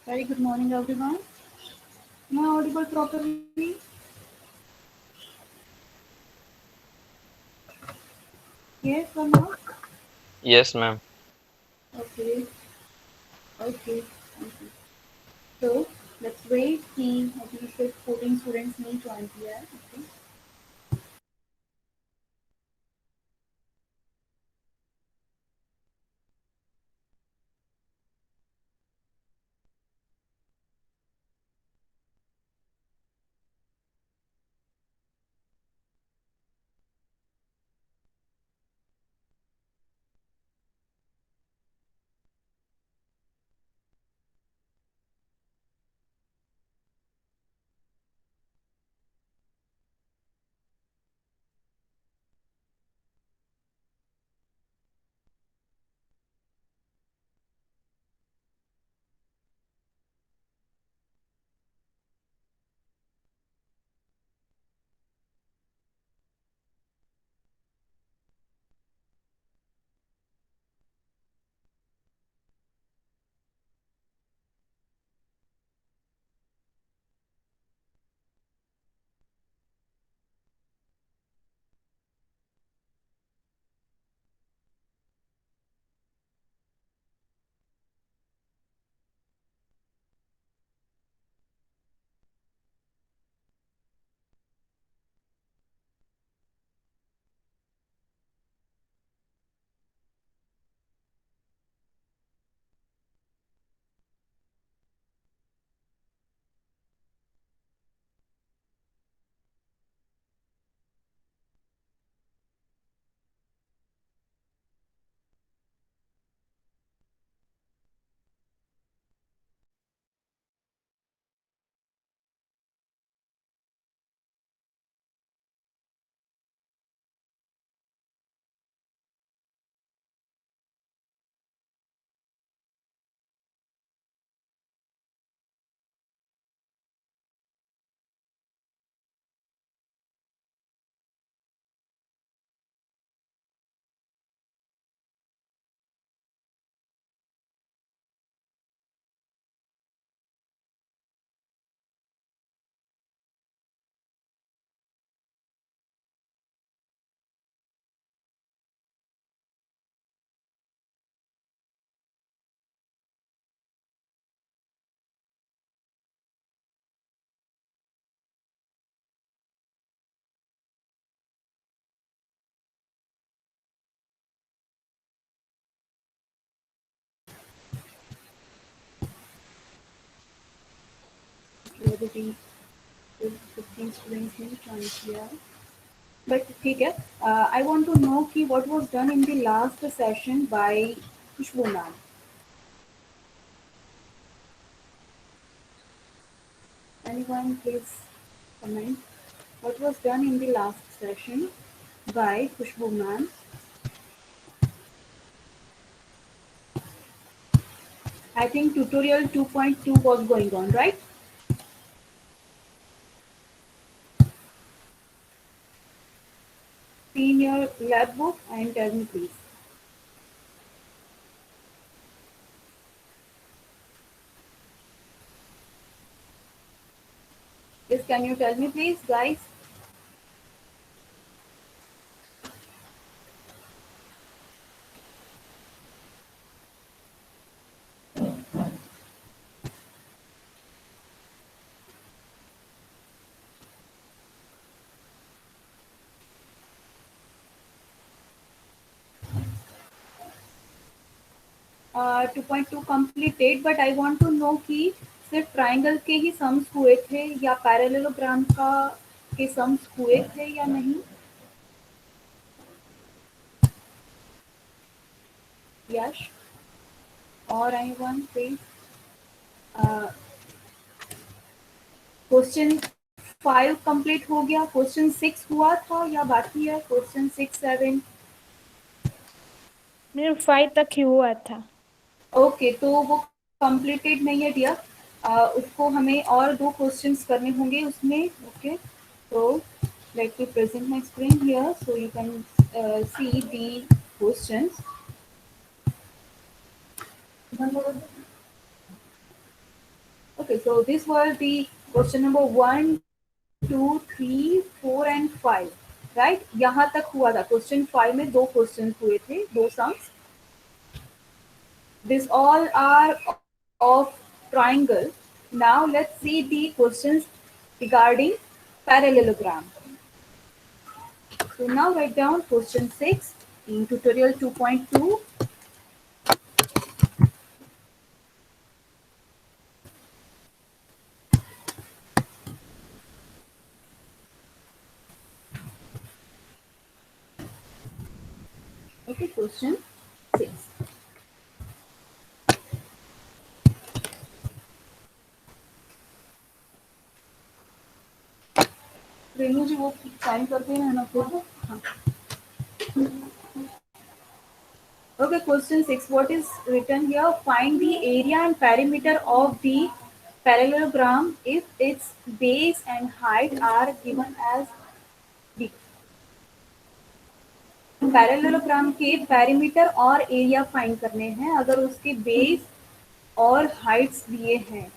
Very good morning, everyone. Am I audible properly? Yes or no? Yes, ma'am. Okay, okay, okay. So let's wait. See, at least like 14 students need to join here. Okay. Already 15 students need to join here. But ठीक है. I want to know कि what was done in the last session by Khushbu ma'am. Anyone please comment. What was done in the last session by Khushbu ma'am? I think tutorial 2.2 was going on, right? See in your lab book and tell me please. Yes, can you tell me please, guys? 2.2 completed, but I want to know कि सिर्फ triangle के ही sums हुए थे या parallelogram का के sums हुए थे या नहीं? यश और anyone please? क्वेश्चन 5 कंप्लीट हो गया, क्वेश्चन 6 हुआ था या बाकी है? क्वेश्चन 6 7 मैम 5 तक ही हुआ था। ओके, तो वो कंप्लीटेड नहीं है डियर. उसको हमें और 2 क्वेश्चंस करने होंगे उसमें. ओके, तो let me present my screen here so you can see the questions. Okay, so this was the question number 1, 2, 3, 4 and 5. Right, यहाँ तक हुआ था. क्वेश्चन 5 में 2 क्वेश्चन हुए थे, 2 sums. These all are of triangle. Now let's see the questions regarding parallelogram. So now write down question 6 in tutorial 2.2. Okay, question 6. Renu जी वो sign करते हैं ना फिर. हाँ. Okay, question 6. What is written here? Find the area and perimeter of the parallelogram if its base and height are given as the parallelogram के perimeter और area find करने हैं अगर उसके बेस और हाइट्स दिए हैं.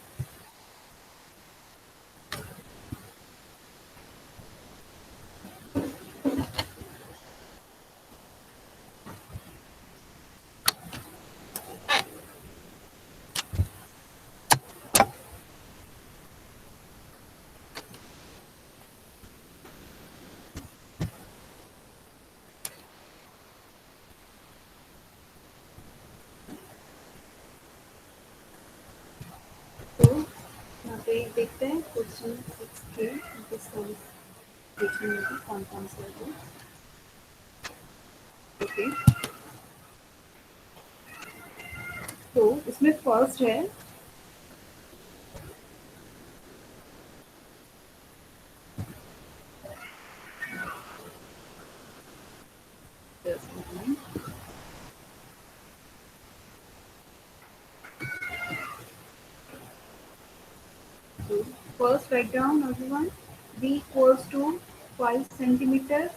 तो यहाँ पे देखते हैं क्वेश्चन 6 के देखने में भी कौन कौन से है. ओके, तो इसमें फर्स्ट है first write down everyone. B equals to 5 centimeter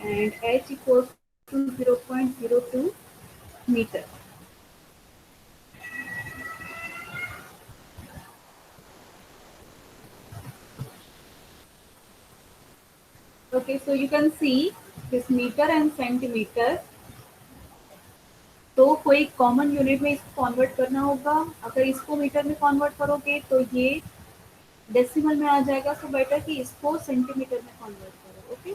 and H equals to 0.02 meter. Okay, so you can see this meter and centimeter. तो कोई कॉमन यूनिट में इसको कन्वर्ट करना होगा. अगर इसको मीटर में कन्वर्ट करोगे तो ये डेसिमल में आ जाएगा. सो बेटर कि इसको सेंटीमीटर में कन्वर्ट करो. ओके,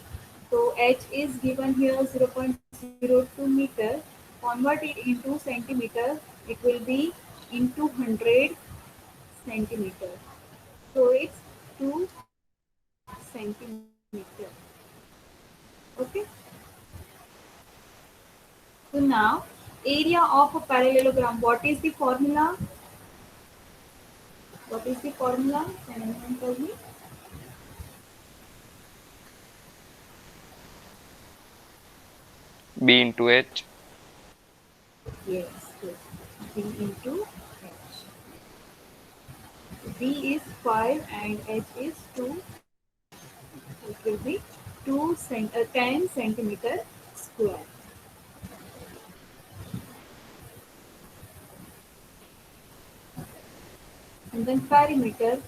तो h is given here 0.02 metre. Convert it into centimetre, it will be into 100 centimetre. So it's 2 centimeter. Okay. So now area of a parallelogram. What is the formula? What is the formula? Can anyone tell me? B into H. Yes, yes. B into H. B is 5 and H is 2. It will be 10 centimeter square. And then perimeter.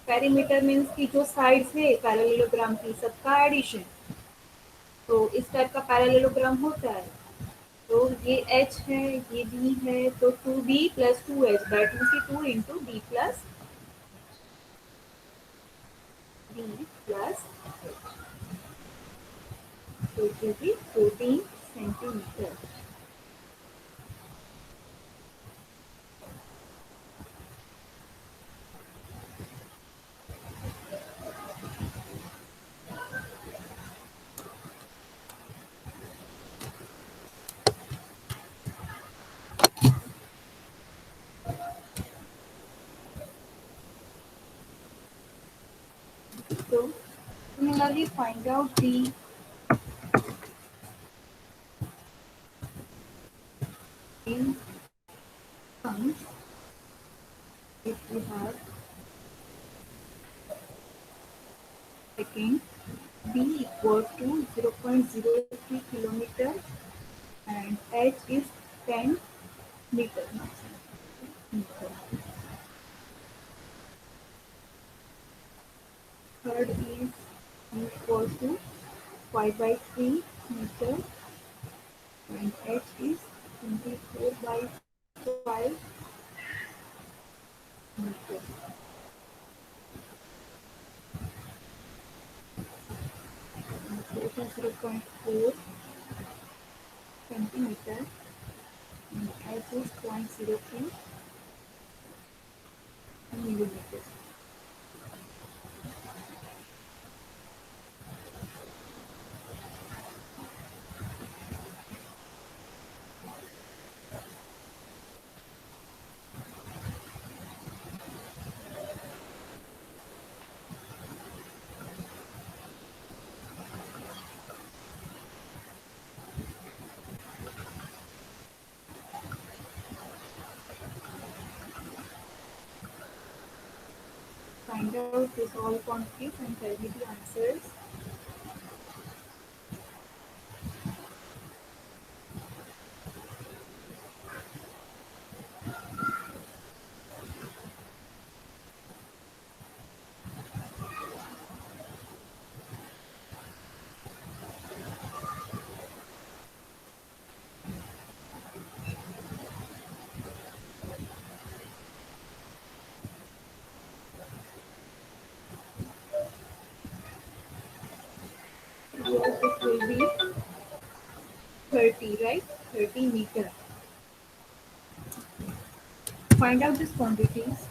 Perimeter means कि जो sides है parallelogram की सबका addition. तो इस type का parallelogram होता है. तो ये h है, ये b है, तो 2b plus 2h, that means कि 2 into b plus h. So it will be 14 centimeter. So similarly find out the in sums if we have taking b equal to 0.03 kilometer and h is 10 meter. Third is equal to 5/3 meter, and h is 24/5 meter. So it is 0.4 centimeter, and h is 0.03 millimeter. Find out this all quantities and tell me the answers. Yes, it will be 30, right? 30 meter. Find out these quantities.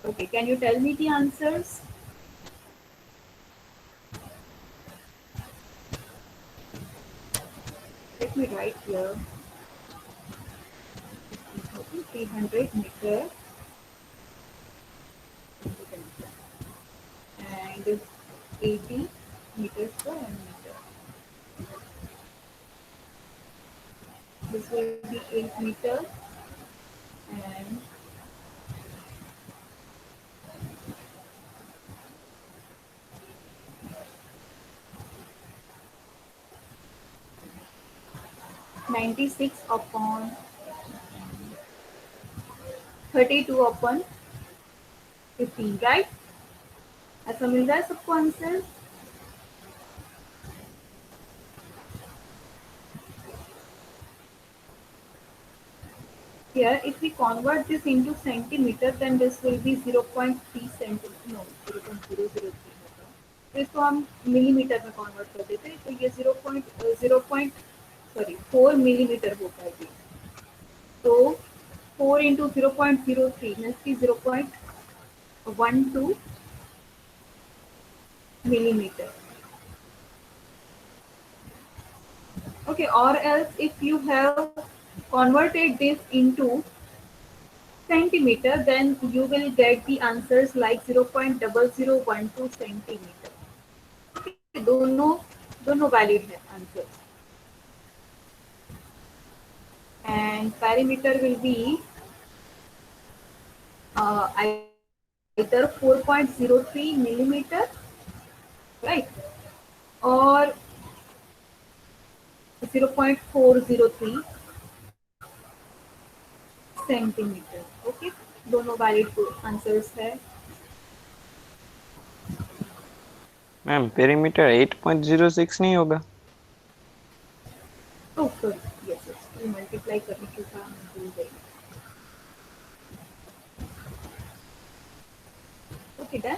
Okay, can you tell me the answers? Let me write here. 300 meter and 80 meters per meter. This will be 8 meter and 96 upon 32 upon 15, right? ऐसा मिल रहा है सबको answer? Here, if we convert this into centimeter, then this will be 0.3 centimeter. No, 0.003 होगा. तो इसको हम millimetre में convert कर देते हैं, तो ये 4 मिलीमीटर होगा ये. तो 4 into 0.03 means कि 0.12 millimeter. Okay, or else if you have converted this into centimeter, then you will get the answers like 0.0012 centimeter. Okay, दोनों valid है answers. And perimeter will be either 4.03 millimeter, right, or 0.403 centimetre. Okay, दोनों valid answers है. Ma'am perimeter 8.06 नहीं होगा? Oh sorry, yes yes, ये multiply करने के साथ भूल गई. Okay done.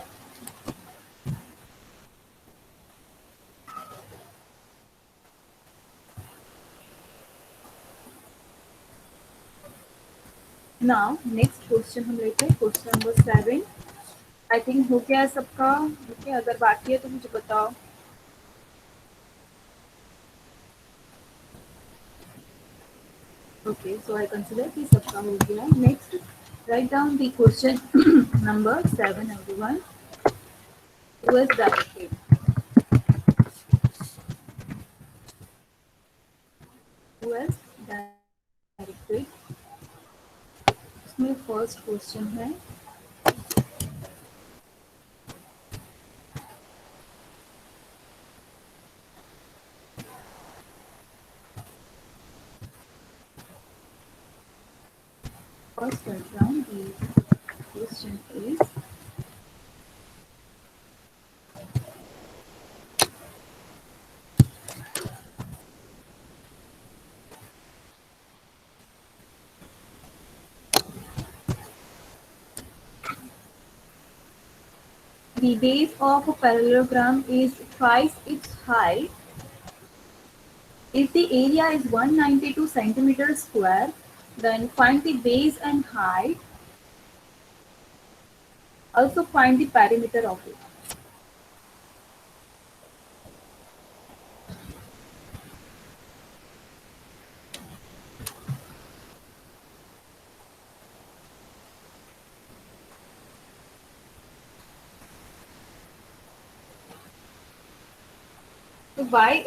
Now next question हम लेते हैं, क्वेश्चन नंबर 7. आई थिंक हो गया है सबका. ओके, अगर बाकी है तो मुझे बताओ. ओके, सो आई कंसिडर कि सबका हो गया. Next, write down the question number 7 everyone. Who is directed? Who is directed? इसमें फर्स्ट क्वेश्चन है. First background, the question is the base of a parallelogram is twice its height. If the area is 192 centimeters square, then find the base and height. Also find the perimeter of it. तो by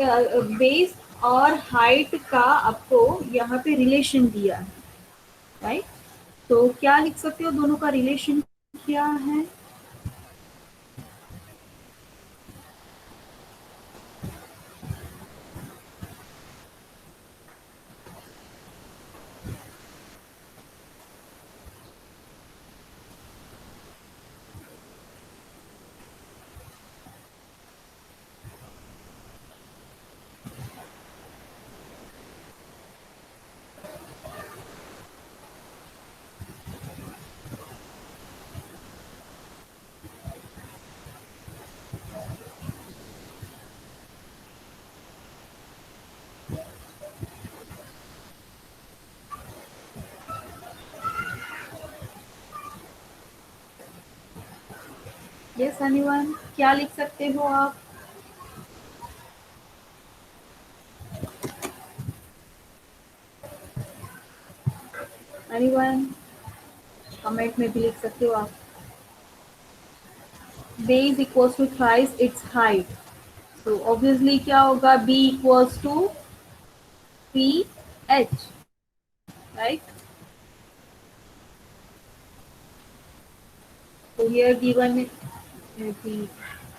base और height का आपको यहाँ पे relation दिया है, right. तो क्या लिख सकते हो, दोनों का रिलेशन क्या है? यस एनीवन, क्या लिख सकते हो आप? एनीवन, कमेंट में भी लिख सकते हो आप. Base equals to thrice its height. तो ऑब्वियसली क्या होगा, b equals to P H, right. So here given the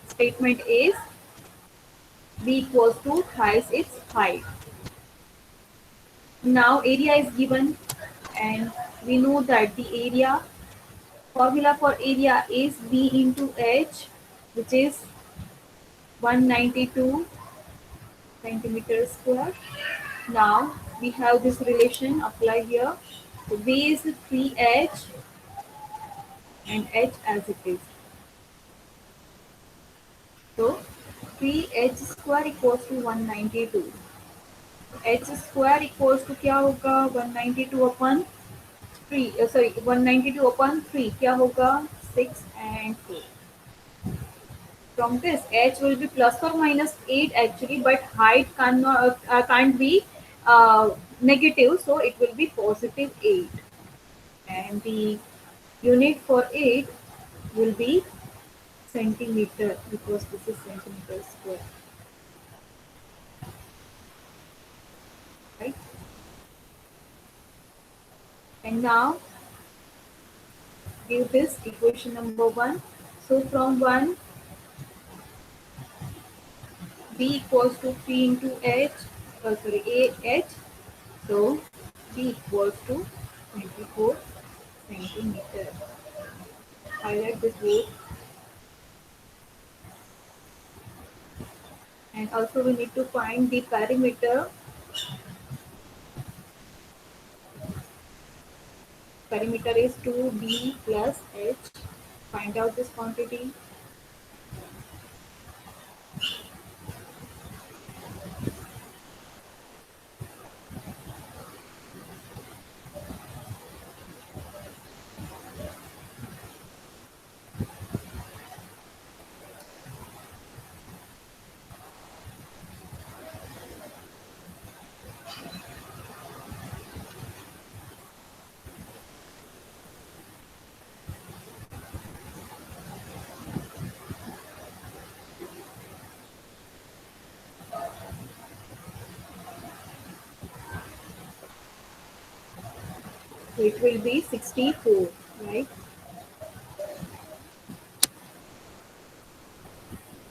statement is b equals to thrice its height. Now area is given and we know that the area, formula for area is b into h, which is 192 centimeters square. Now we have this relation apply here. So V is 3H and H as it is. So 3H square equals to 192. H square equals to क्या होगा 192 upon 3 sorry 192 upon 3 क्या होगा 6 and 4. From this H will be plus or minus 8 actually, but height can't be negative, so it will be positive 8, and the unit for 8 will be centimeter because this is centimeter square, right? And now give this equation number 1. So from 1 B equals to 3 into H, sorry AH, so B equals to 24 centimeter. Highlight this root, and also we need to find the perimeter. Perimeter is 2B plus H. Find out this quantity. So it will be 64, right?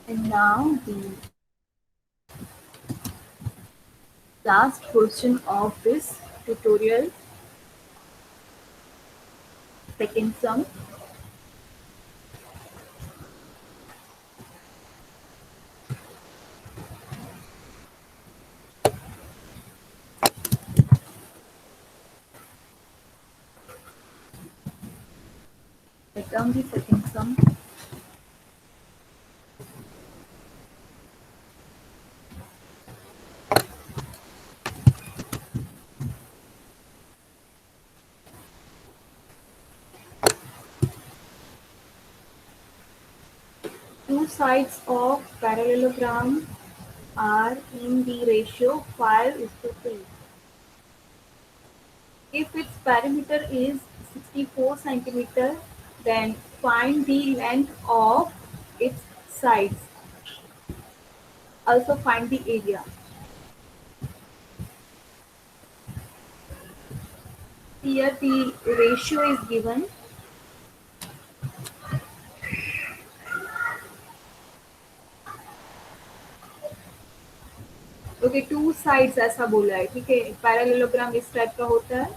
And now the last question of this tutorial, second sum. Write down the second sum. Two sides of parallelogram are in the ratio 5:3. If its perimeter is 64 centimeter, then find the length of its sides. Also find the area. Here the ratio is given. Okay two sides ऐसा बोला है, ठीक है। Parallelogram इस type का होता है।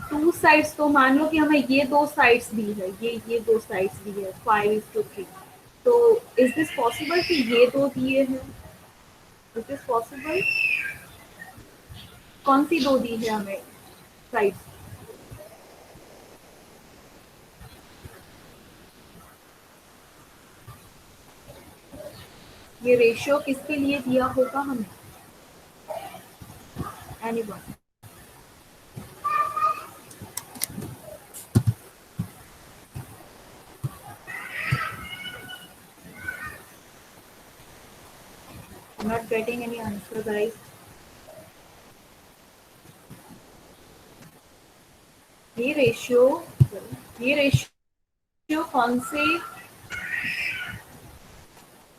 Two sides तो मान लो कि हमें ये दो साइड्स दी है, ये दो साइड्स दी है 5:3। तो इज दिस पॉसिबल कि ये दो दिए हैं? Is this possible? कौन सी दो दी है हमें साइड्स? ये रेशियो किसके लिए दिया होगा हमें? Anyone? I'm not getting any answer, guys. ये रेशियो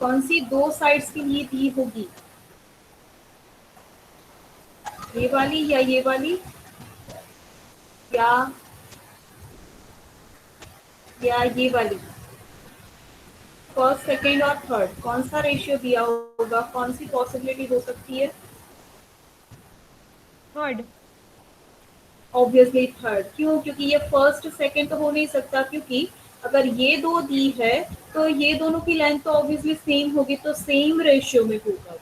कौन सी दो साइड्स के लिए दी होगी? ये वाली या ये वाली या ये वाली? फर्स्ट, सेकेंड और थर्ड कौन सा रेशियो दिया होगा? कौन सी पॉसिबिलिटी हो सकती है? थर्ड। Obviously third. क्यों? क्योंकि ये फर्स्ट सेकेंड तो हो नहीं सकता, क्योंकि अगर ये दो दी है तो ये दोनों की लेंथ तो ऑब्वियसली सेम होगी, तो सेम रेशियो में होगा।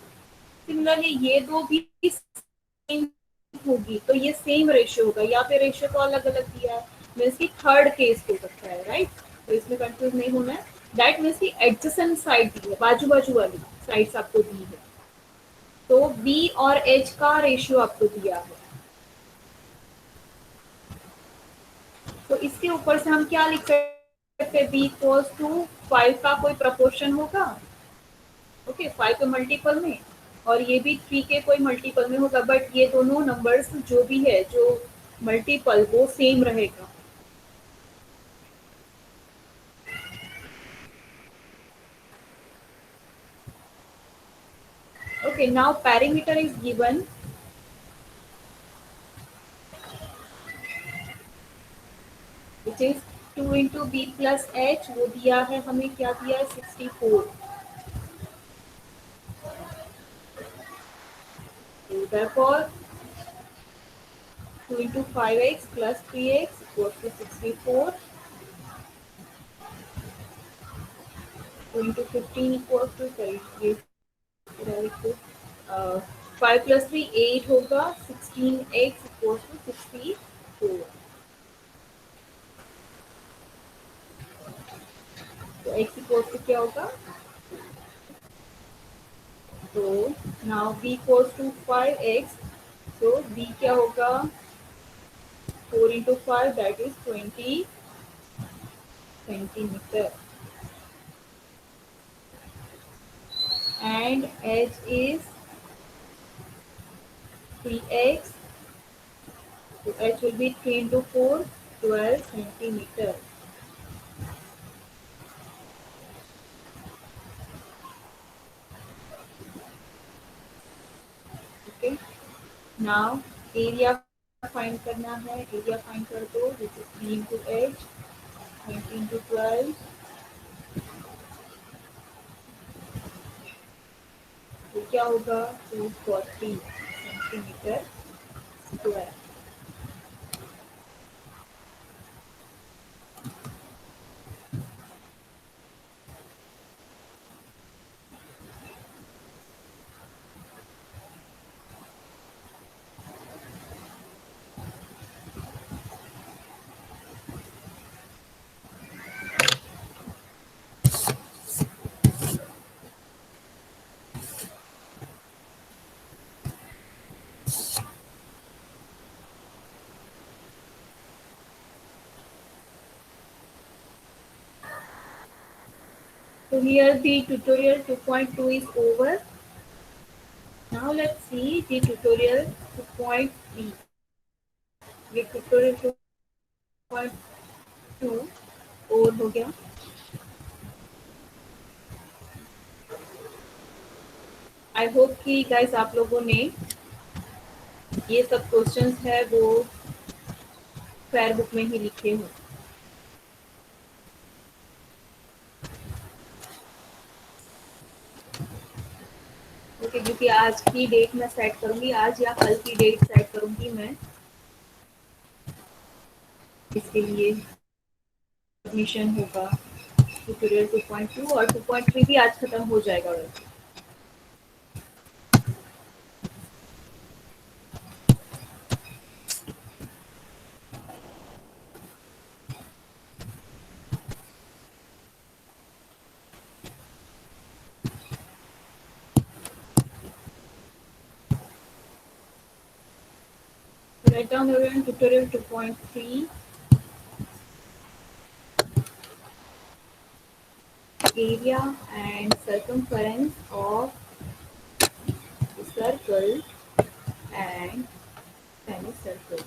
सिमिलरली ये दो भी सेम होगी तो ये सेम रेशियो होगा, या फिर रेशियो तो अलग अलग दिया है, मीन्स की थर्ड केस हो सकता है, राइट। तो इसमें कंफ्यूज नहीं होना है। दैट मीन्स की एडजेसेंट साइड दी है, बाजू बाजू वाली साइड्स आपको दी है, तो बी और एच का रेशियो आपको दिया है। तो इसके ऊपर से हम क्या लिख सकते हैं, बी इक्वल्स टू 5 का कोई प्रपोर्शन होगा, ओके 5 के मल्टीपल में, और ये भी 3 के कोई मल्टीपल में होगा, बट ये दोनों नंबर्स जो भी है, जो मल्टीपल वो सेम रहेगा। Okay, now perimeter is given. Which is 2 into b plus h, वो दिया है हमें, क्या दिया है 64। So therefore 2 into 5x plus 3x equals to 64. 2 into 15 equals to, sorry, ये uh, 5 plus 3 8 होगा, 16x equals to 64. तो x equals to क्या होगा, तो now b equals to 5x, तो b क्या होगा, 4 into 5, that is 20 centimeter, and h is 3x, so h will be 3 into 4, 12 centimeter. Okay, now area find करना है, area find कर दो, which is 3 into h, 20 into 12, तो क्या होगा, 240 centimetre square. So here the tutorial 2.2 is over. Now let's see the tutorial 2.3. ये tutorial 2.2 और हो गया। आई होप कि गाइस आप लोगों ने ये सब क्वेश्चंस है वो फेयर बुक में ही लिखे हो। ओके, क्योंकि आज की डेट मैं सेट करूंगी, आज या कल की डेट सेट करूंगी मैं इसके लिए सबमिशन होगा ट्यूटोरियल 2.2, और 2.3 भी आज खत्म हो जाएगा। Write down everyone tutorial 2.3, area and circumference of the circle and semicircle.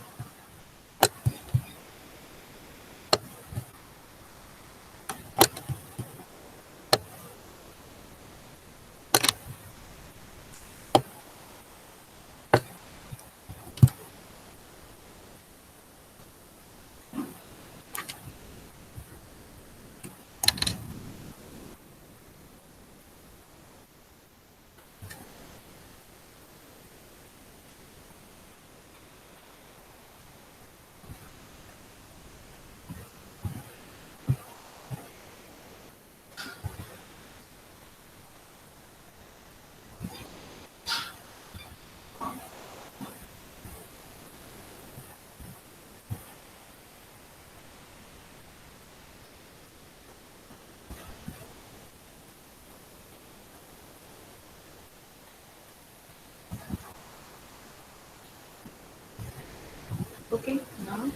now.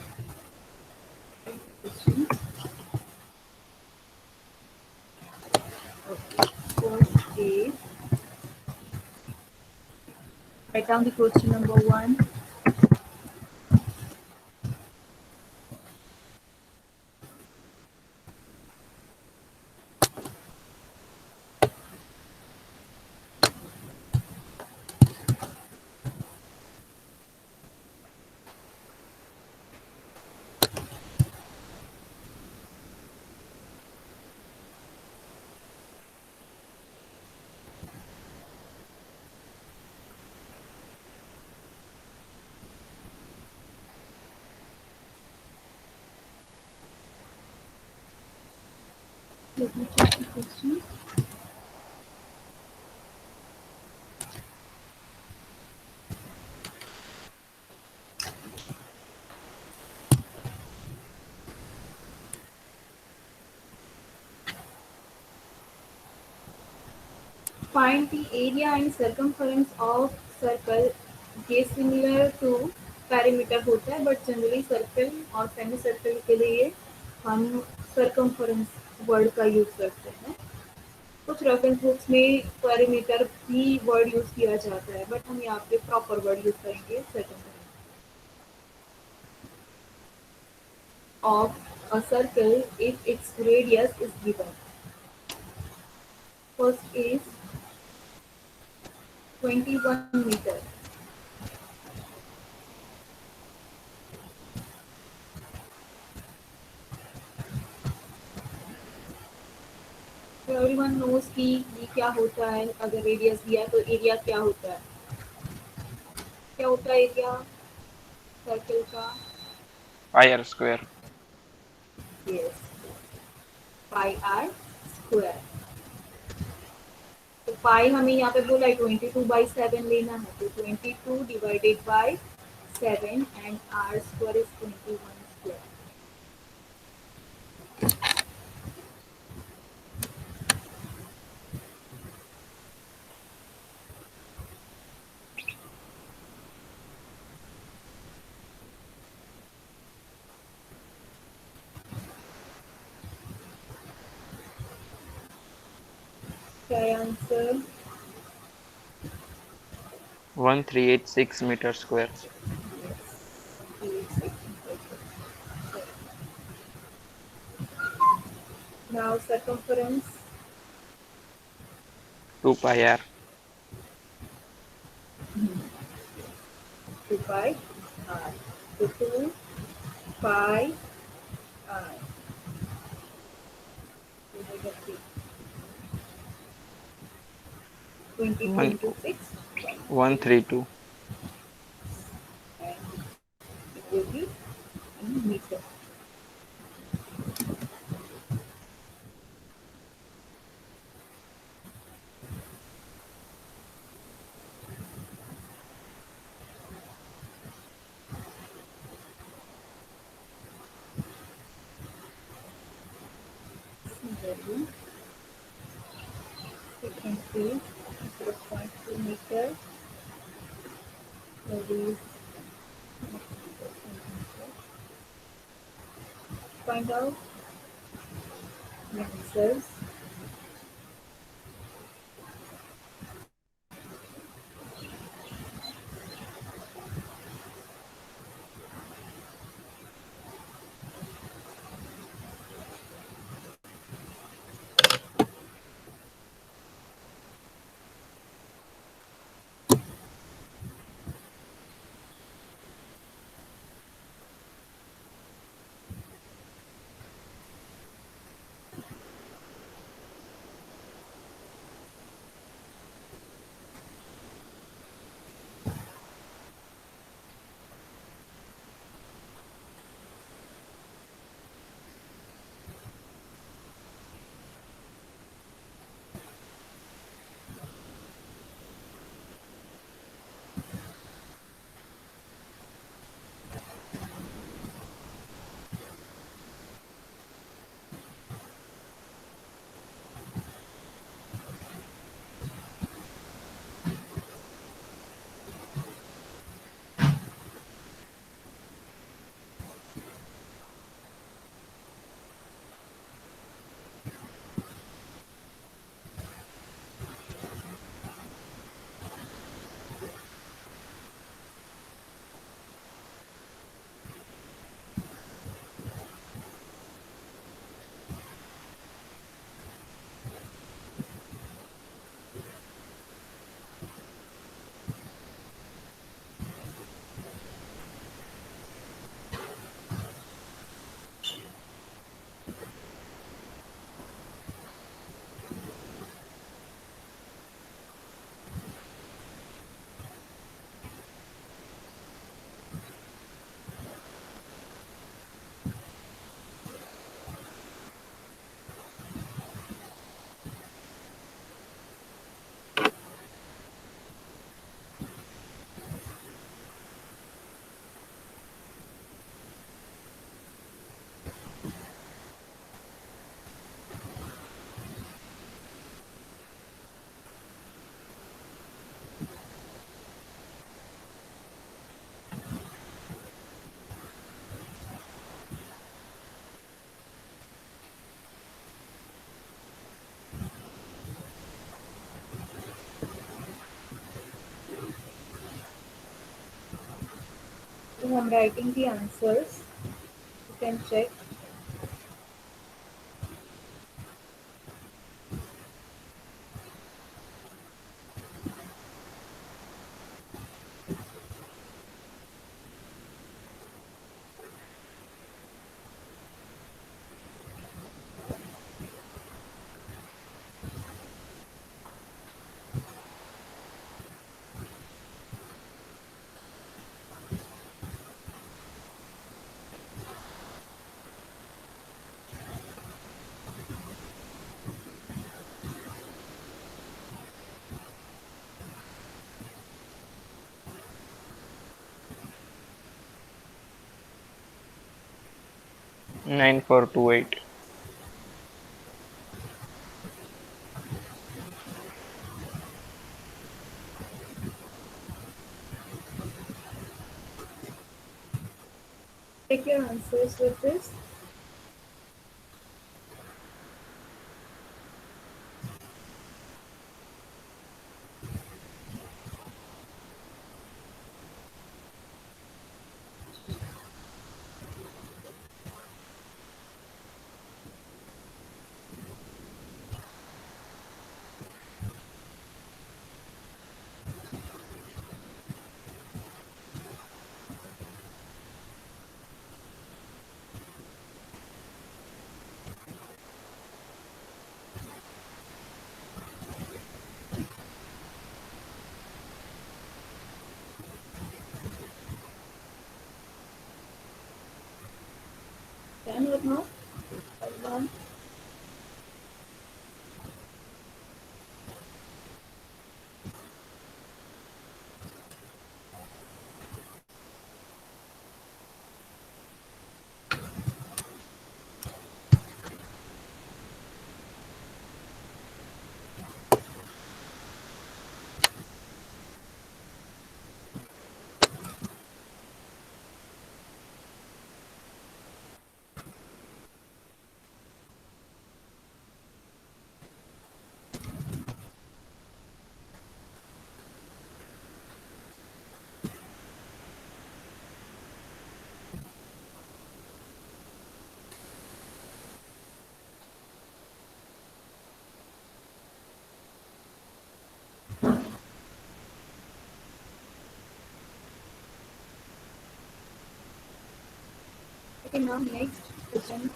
Questions. Okay. First is, write down the question number 1. Let me check the question. Find the area and circumference of circle. ये similar to perimeter होता है, but generally circle और semicircle के लिए हम circumference word का use करते हैं. कुछ रेफरेंस बुक्स में perimeter भी word यूज किया जाता है, but हम यहाँ पे proper word यूज करेंगे circumference. Of a circle if its radius is given. First is 21 meter. So everyone knows कि ये क्या होता है. अगर रेडियस दिया है तो एरिया क्या होता है. क्या होता है एरिया सर्कल का. Pi are square. Yes, pi are square. तो पाई हमें यहाँ पे बोला है 22/7 लेना है, तो 22 divided by 7 and r square is 21 square. क्या answer. 1386 metre square. Now circumference 2 pi r. 2 pi r. So 2 pi r. 20 into 6 132. and it will be in meter. Value second is 0.2 meter. Value find out the answers. I'm writing the answers. You can check. Nine four two eight. Take your answers with this. Can or not? One. Okay, now next question.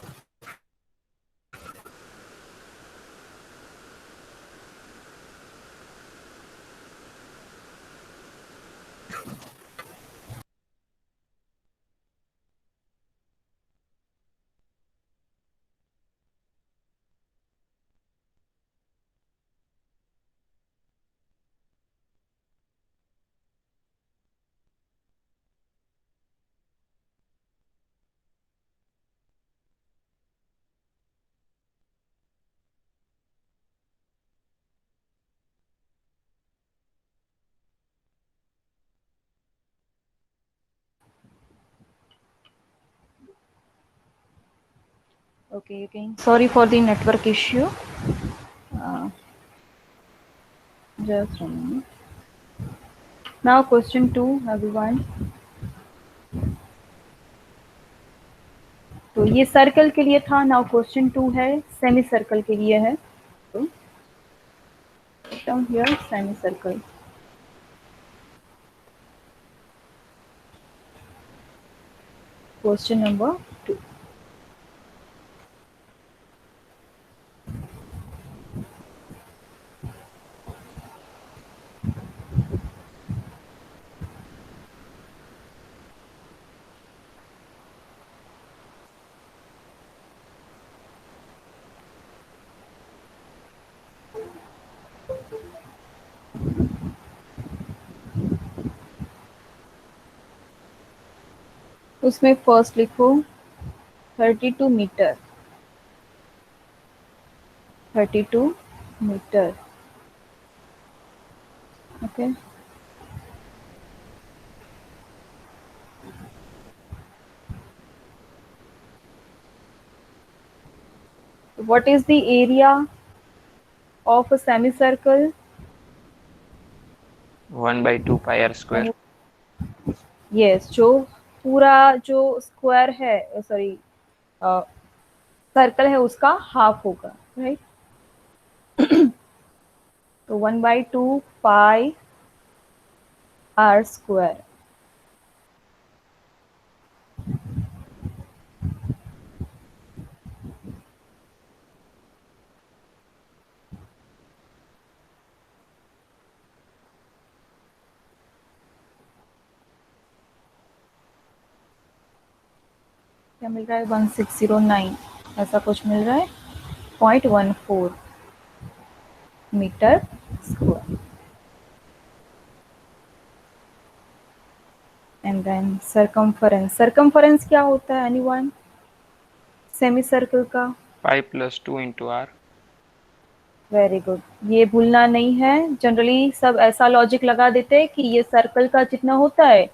Okay, again. Sorry for the network issue. Uh, just a minute. Now question 2, everyone. तो ये circle के लिए था. Now question 2 है semi circle के लिए है. तो down here semicircle. Question number 2. उसमें फर्स्ट लिखो 32 metre. 32 metre. Okay. What is the area of a semicircle? 1/2 pi r square. Yes, जो पूरा जो स्क्वायर है, सॉरी सर्कल है उसका हाफ होगा, राइट। तो 1/2 पाई आर स्क्वायर। क्या मिल रहा है? 1609 ऐसा कुछ मिल रहा है, 0.14 metre square. And then circumference क्या होता है एनीवन? सेमी सर्कल का pi plus 2 into R. Very good, ये भूलना नहीं है। जनरली सब ऐसा लॉजिक लगा देते हैं कि ये सर्कल का जितना होता है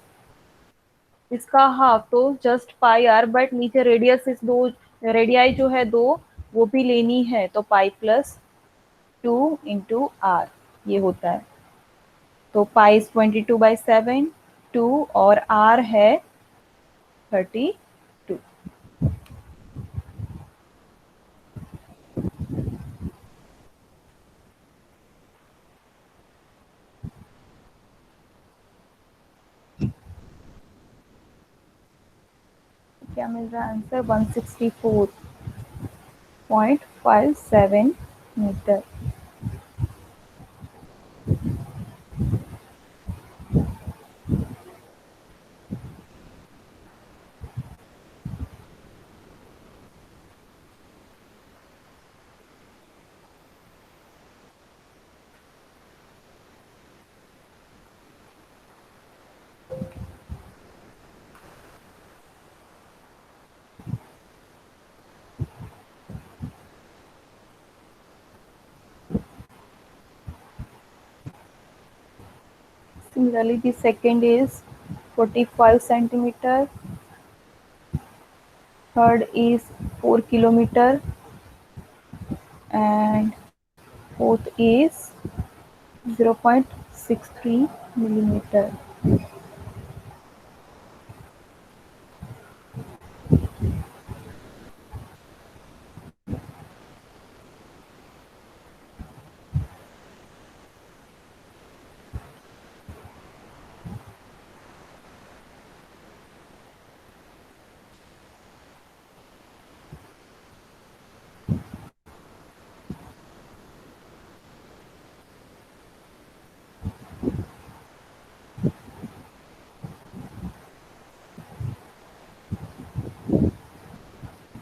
इसका हाफ, तो जस्ट पाई आर, बट नीचे रेडियस इस दो, रेडियाई जो है दो, वो भी लेनी है, तो पाई प्लस 2 इंटू आर ये होता है। तो पाई 22/7, 2 और आर है 32। क्या मिल रहा है answer? 164.57 metre. Similarly, the second is 45 centimeter, third is 4 kilometer, and fourth is 0.63 millimeter.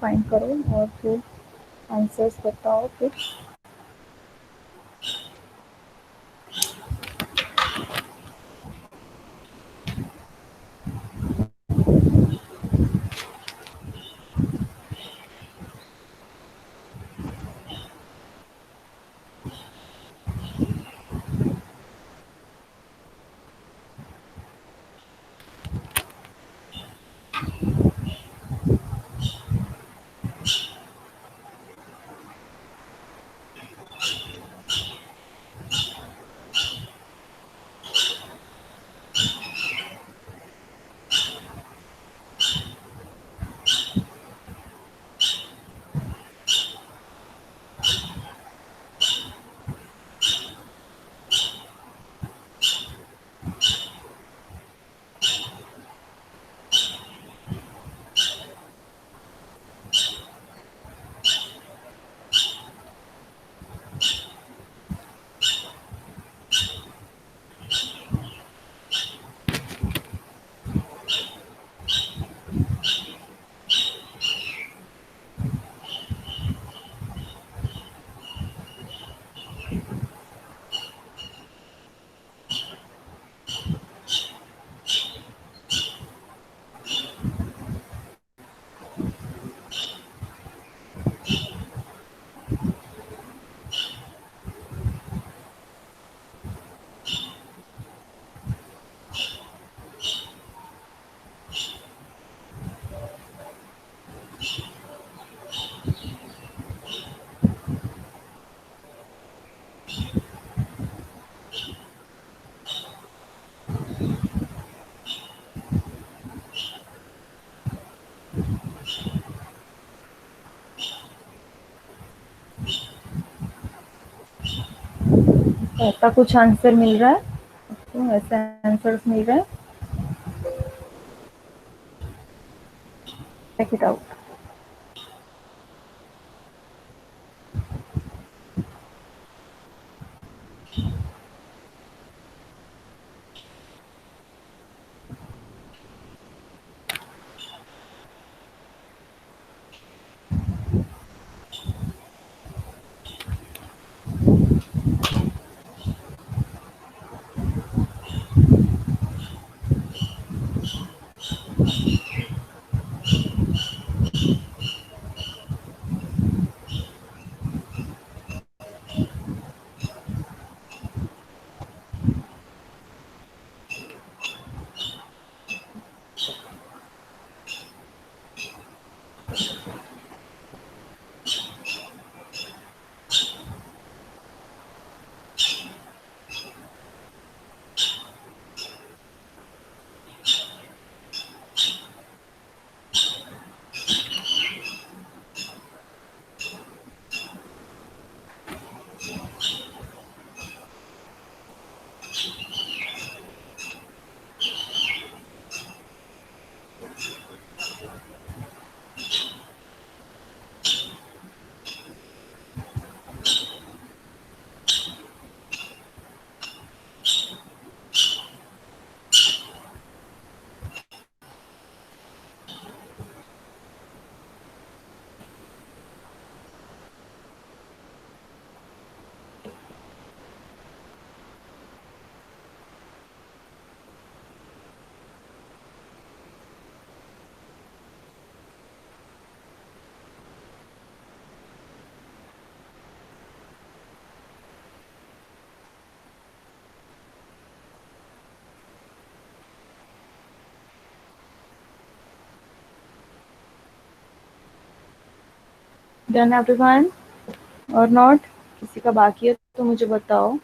Find करो और फिर आंसर्स बताओ फिर। ऐसा कुछ आंसर मिल रहा है तो ऐसे आंसर्स मिल रहे हैं, check it out. Done everyone और नॉट? किसी का बाकी है तो मुझे बताओ।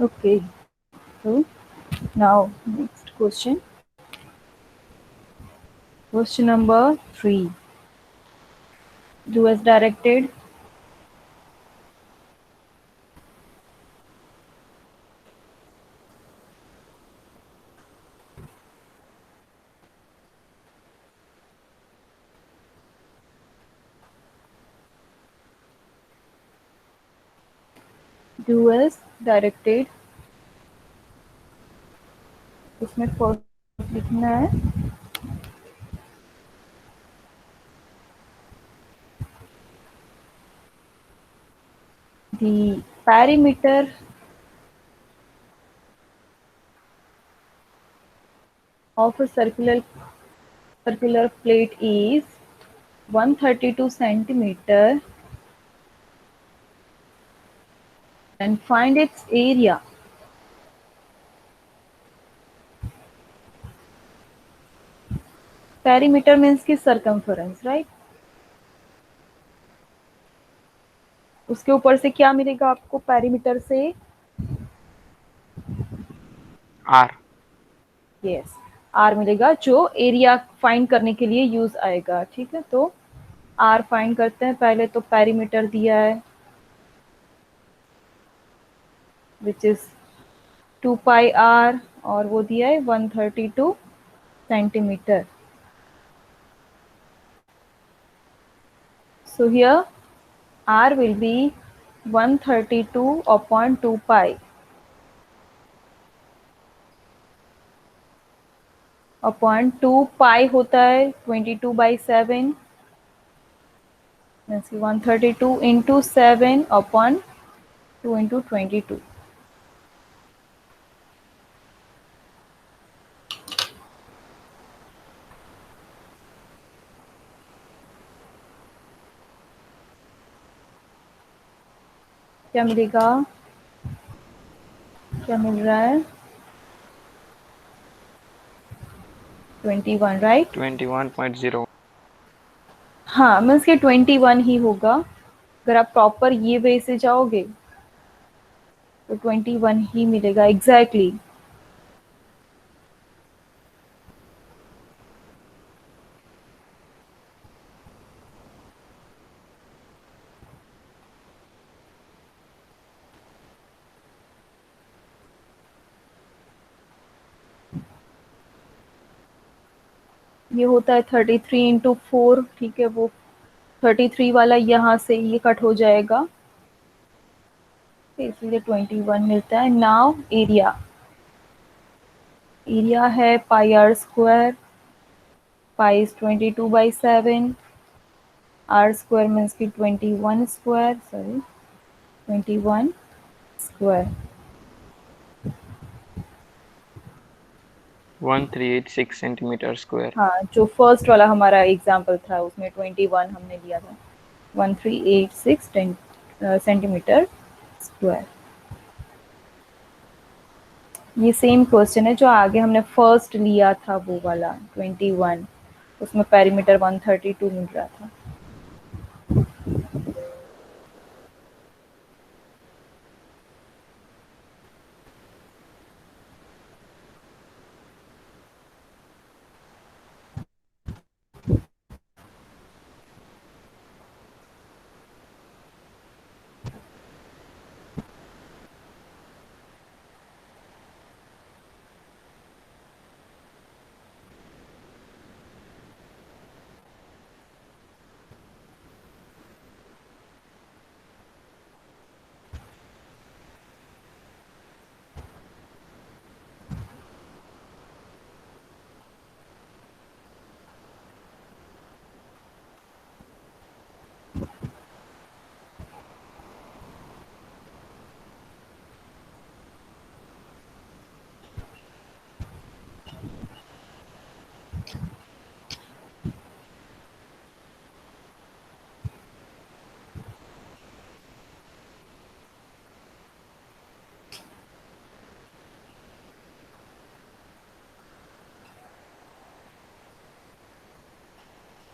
Okay, so now next question. Question number 3. Do as directed. Do as directed. इसमें फर्स्ट लिखना है the perimeter of a circular plate is 132 centimeter and find its area. Perimeter means की circumference, right? उसके ऊपर से क्या मिलेगा आपको पेरीमीटर से? R. यस, आर मिलेगा जो एरिया फाइंड करने के लिए यूज आएगा। ठीक है, तो आर फाइंड करते हैं। पहले तो पेरीमीटर दिया है विच इज 2 पाई आर और वो दिया है 132 centimetre. So here R will be 132 upon 2 pi. Upon 2 pi होता है 22/7, let's see 132 into 7 upon 2 into 22. क्या मिलेगा, क्या मिल रहा है, 21, राइट? 21.0. हाँ, मीन्स के 21 ही होगा। अगर आप प्रॉपर ये वे से जाओगे तो 21 ही मिलेगा एग्जैक्टली। ये होता है 33 × 4, ठीक है, वो 33 वाला यहाँ से ये कट हो जाएगा, इसलिए 21 मिलता है। नाउ एरिया, एरिया है pi are square, pi is 22/7, r square means की 21 square, sorry 21 square. 1386 centimeter square. हाँ, जो फर्स्ट वाला हमारा एग्जाम्पल था उसमें 21 हमने लिया था, 1386 सेंटीमीटर स्क्वायर। ये सेम क्वेश्चन है जो आगे हमने फर्स्ट लिया था, वो वाला 21, उसमें पेरीमीटर 132 मिल रहा था।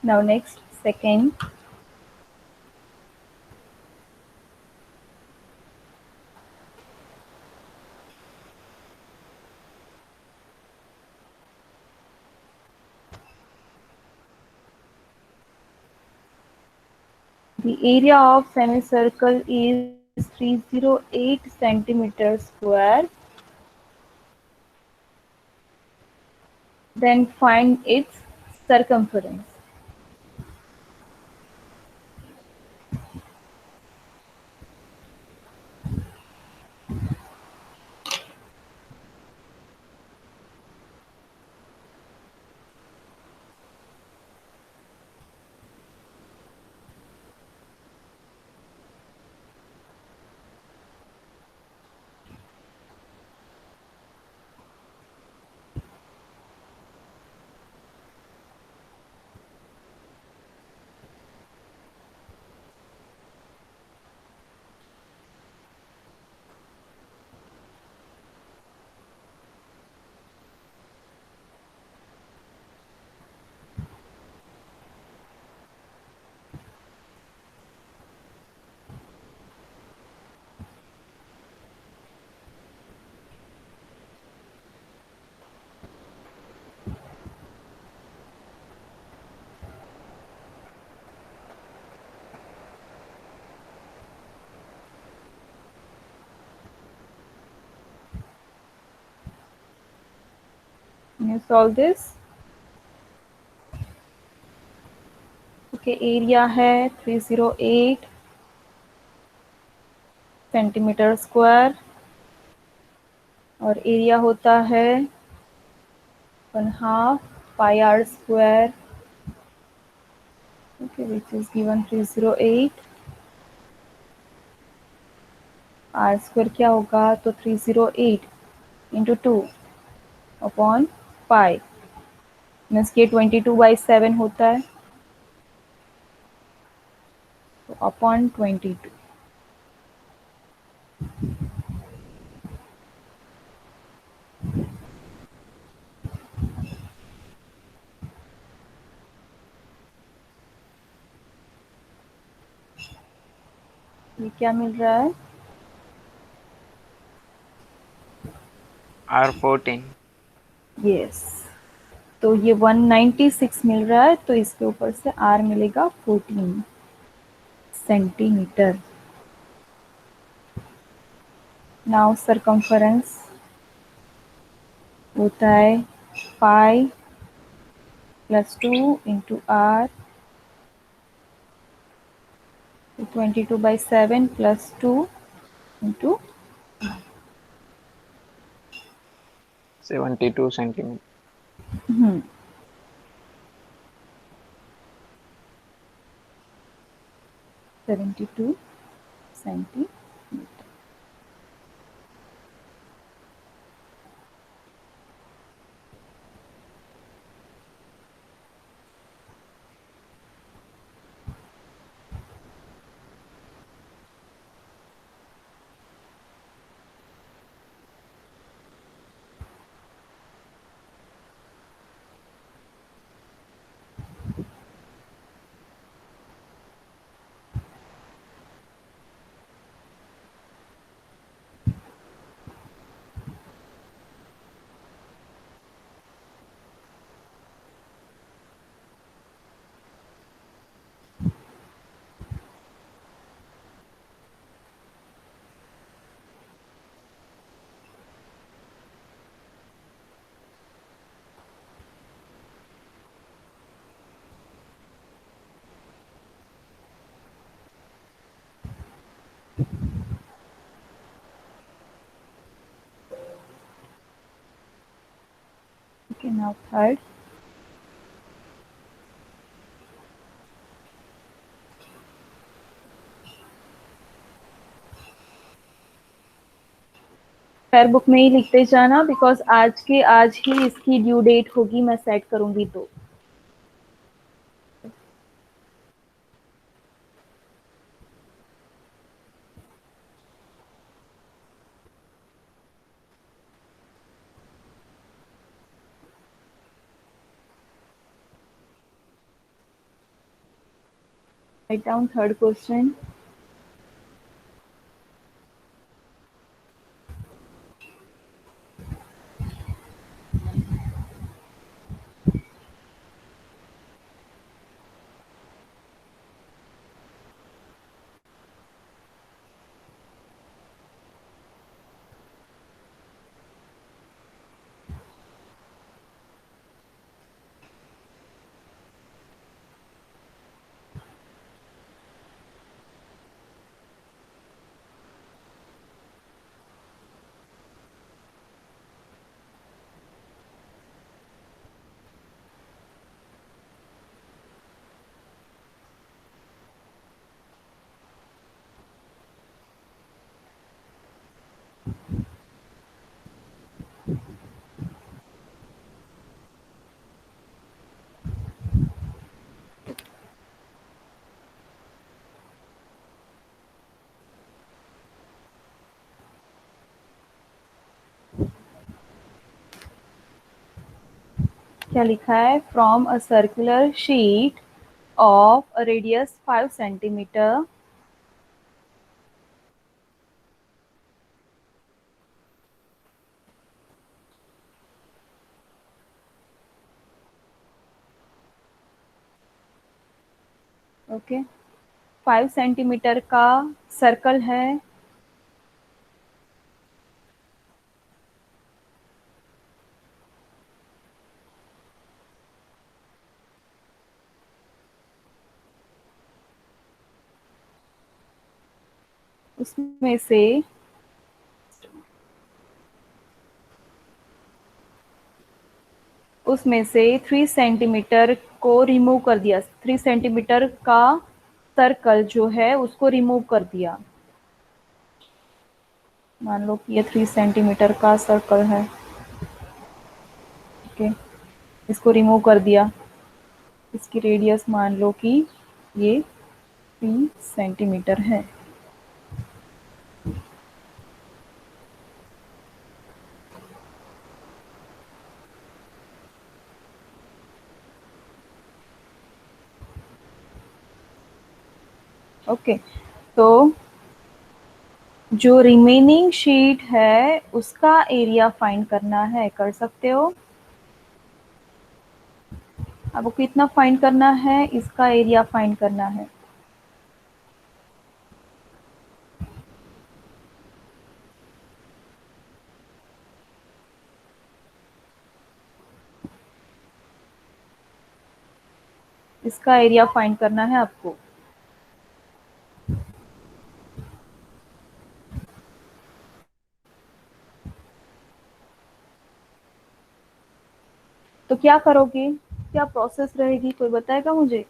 Now next, second, the area of semicircle is 308 centimeter square. Then find its circumference. Can you solve this? Okay, area है 308 सेंटीमीटर स्क्वायर और एरिया होता है 1/2 pi are square, okay, which is given 308। R square क्या होगा, तो 308 into 2 upon pi, means के 22/7 होता है, तो अपॉन 22। ये क्या मिल रहा है? R14. यस, तो ये 196 मिल रहा है, तो इसके ऊपर से R मिलेगा 14 सेंटीमीटर। नाउ सरकमफरेंस होता है पाई plus 2 into R, 22/7 plus 2 into 72 centimeter. 72 centimetre. Okay, now third. खैर बुक में ही लिखते जाना, बिकॉज आज के आज ही इसकी ड्यू डेट होगी, मैं सेट करूंगी तो। Write down third question. क्या लिखा है? From a circular sheet of a radius 5 centimetre, okay, 5 centimetre का सर्कल है, उसमें से 3 सेंटीमीटर को रिमूव कर दिया, 3 सेंटीमीटर का सर्कल जो है उसको रिमूव कर दिया। मान लो कि ये 3 सेंटीमीटर का सर्कल है, ओके, इसको रिमूव कर दिया। इसकी रेडियस मान लो कि ये 3 सेंटीमीटर है। ओके, तो जो रिमेनिंग शीट है उसका एरिया फाइंड करना है, कर सकते हो। आपको कितना फाइंड करना है, इसका एरिया फाइंड करना है। इसका एरिया फाइंड करना है आपको। तो क्या करोगे, क्या प्रोसेस रहेगी, कोई बताएगा मुझे।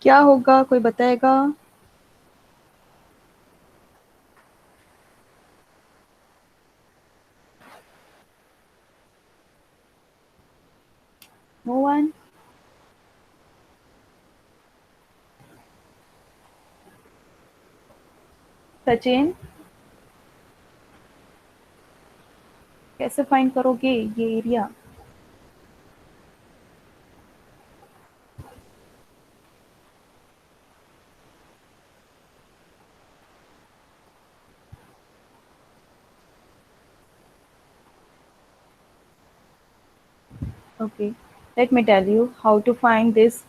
क्या होगा, कोई बताएगा। No one. सचिन, कैसे फाइंड करोगे ये area. Okay, let me tell you how to find this.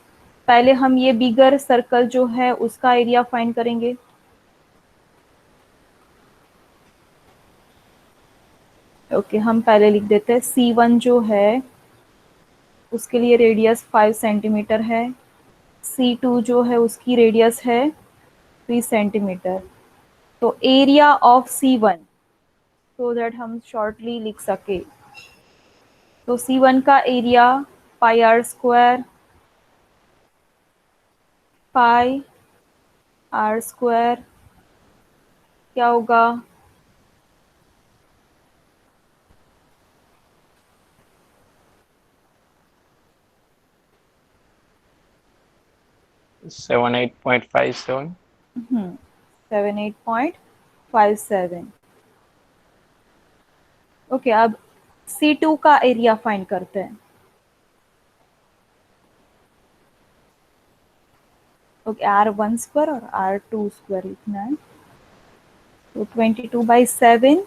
पहले हम ये बिगर सर्कल जो है उसका एरिया फाइंड करेंगे। ओके, हम पहले लिख देते हैं C1 जो है उसके लिए रेडियस 5 सेंटीमीटर है। C2 जो है उसकी रेडियस है 3 सेंटीमीटर। तो area of C1, so that हम शॉर्टली लिख सके, तो C1 का area pi are square, pi are square क्या होगा, 78.57. 78.57। ओके, अब C2 का एरिया फाइंड करते हैं। ओके, R1 स्क्वायर और R2 स्क्वायर लिखना है। तो 22/7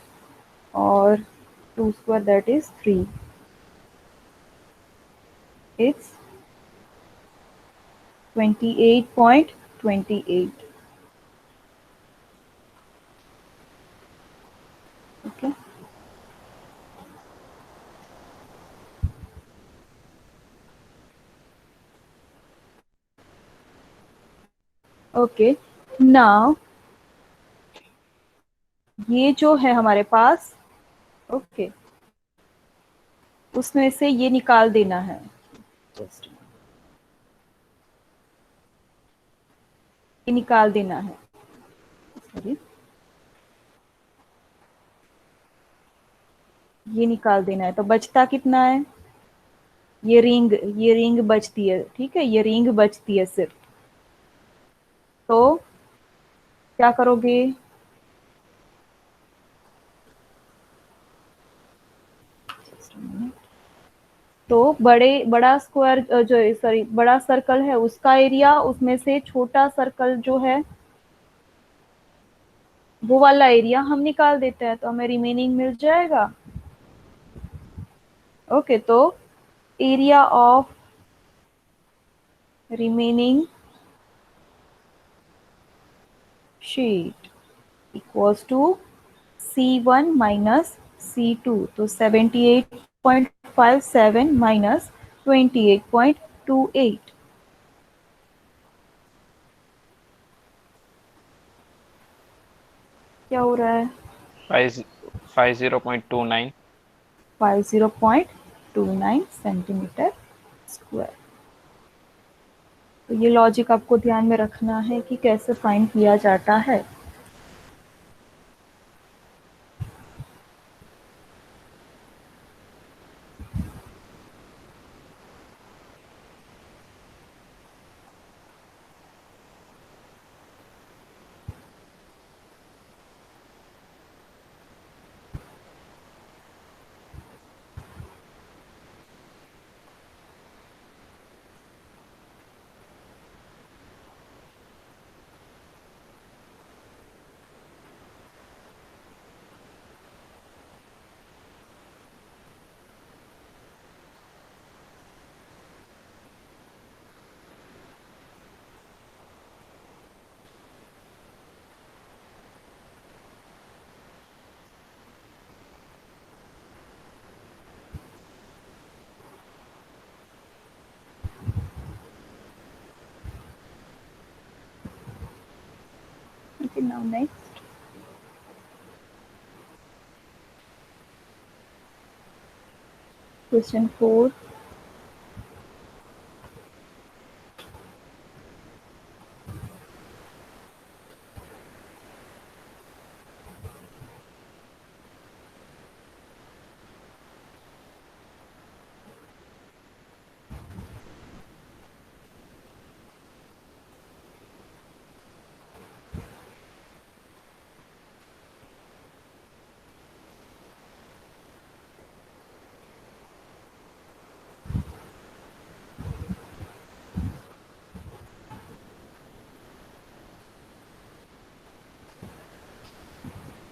और 2 square that is 3। It's 28.28। Okay, okay, now ये जो है हमारे पास, ओके, उसमें से ये निकाल देना है। ये निकाल देना है, सॉरी, ये निकाल देना है। तो बचता कितना है, ये रिंग बचती है, ठीक है, ये रिंग बचती है सिर्फ। तो क्या करोगे, तो बड़ा स्क्वायर जो सॉरी बड़ा सर्कल है उसका एरिया, उसमें से छोटा सर्कल जो है वो वाला एरिया हम निकाल देते हैं, तो हमें रिमेनिंग मिल जाएगा। ओके, तो area of remaining sheet equals to C1 minus C2। तो 78.57 माइनस 28.28 क्या हो रहा है। 50.29. 50.29 सेंटीमीटर स्क्वायर। तो ये लॉजिक आपको ध्यान में रखना है कि कैसे फाइंड किया जाता है। Okay, now next. Question 4.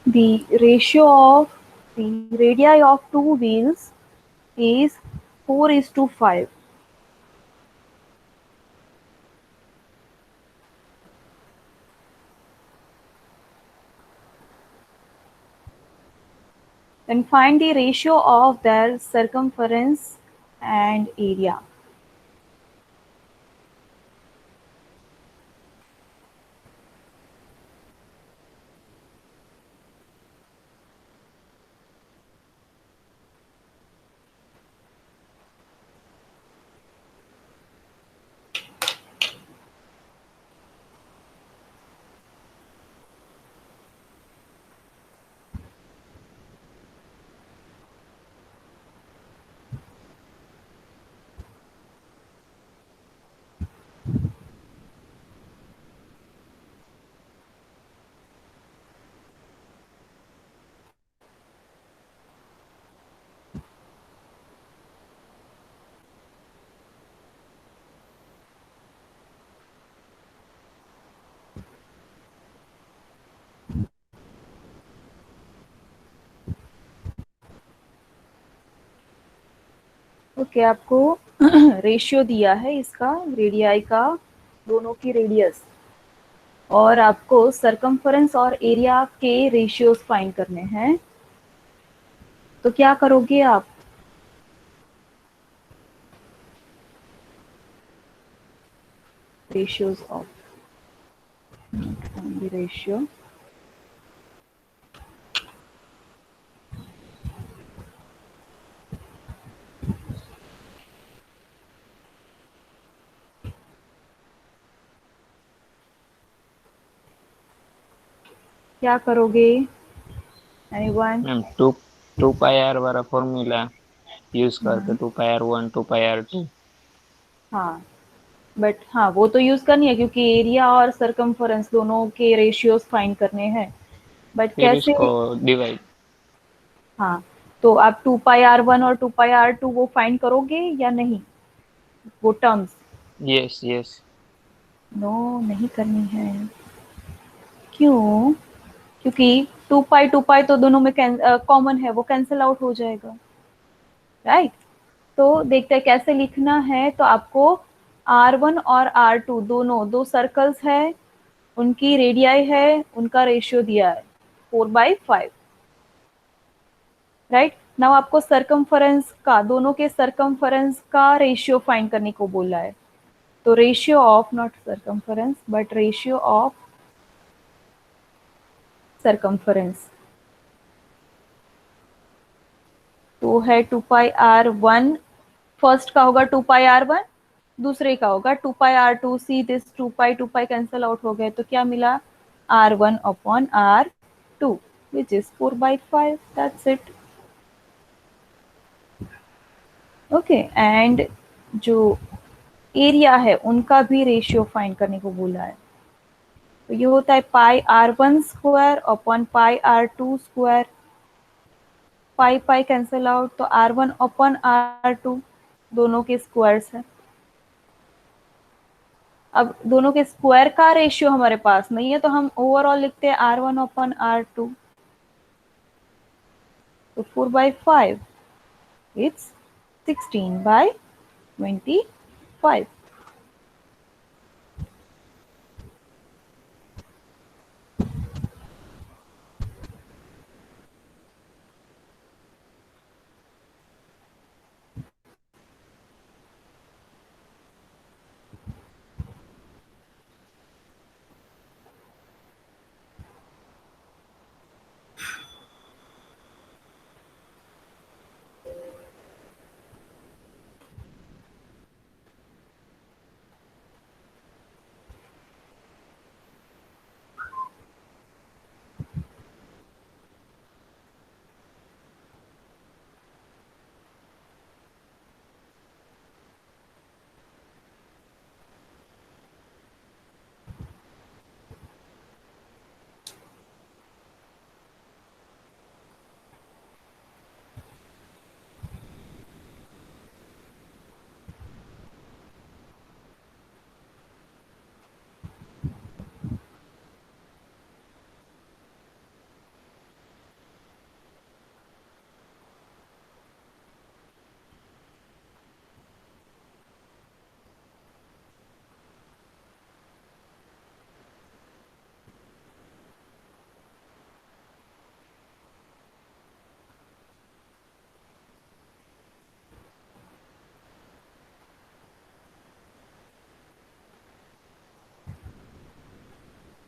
The ratio of the radii of two wheels is 4:5. Then find the ratio of their circumference and area. Okay, आपको रेशियो दिया है इसका, रेडियाई का, दोनों की रेडियस, और आपको सरकमफरेंस और एरिया के रेशियोज फाइंड करने हैं। तो क्या करोगे आप? रेशियोज ऑफ रेशियो, क्या करोगे? एनीवन? मैम 2 पाई आर वाला फॉर्मूला यूज करके 2 पाई आर 1 2 पाई आर 2। हाँ, बट हाँ, वो तो यूज करनी है क्योंकि एरिया और सरकमफरेंस दोनों के रेशियोज फाइंड करने हैं। बट फिर कैसे? इसको डिवाइड। हाँ, तो आप 2πr1 और 2πr2 वो फाइंड करोगे या नहीं, वो टर्म्स? Yes yes. नो, नहीं करनी है। क्यों? क्योंकि 2π तो दोनों में कॉमन है, वो कैंसिल आउट हो जाएगा, राइट? तो देखते हैं कैसे लिखना है। तो आपको R1 और R2 दोनों दो सर्कल्स है, उनकी रेडियाई है, उनका रेशियो दिया है 4/5, राइट? नाउ आपको सरकमफरेंस का, दोनों के सरकमफरेंस का रेशियो फाइंड करने को बोला है। तो ratio of, not circumference but ratio of circumference. तो है 2πr1, फर्स्ट का होगा 2πr1, दूसरे का होगा 2πr2। See this 2π cancel out हो गए, तो क्या मिला r1/r2 which is 4/5। that's it। Okay, and जो एरिया है उनका भी रेशियो फाइंड करने को बोला है। तो ये होता है πr1² पाई कैंसिल आउट, तो r1/r2 दोनों के स्क्वायर्स है। अब दोनों के स्क्वायर का रेशियो हमारे पास नहीं है, तो हम ओवरऑल लिखते हैं r1/r2। तो 4/5 it's 16/25।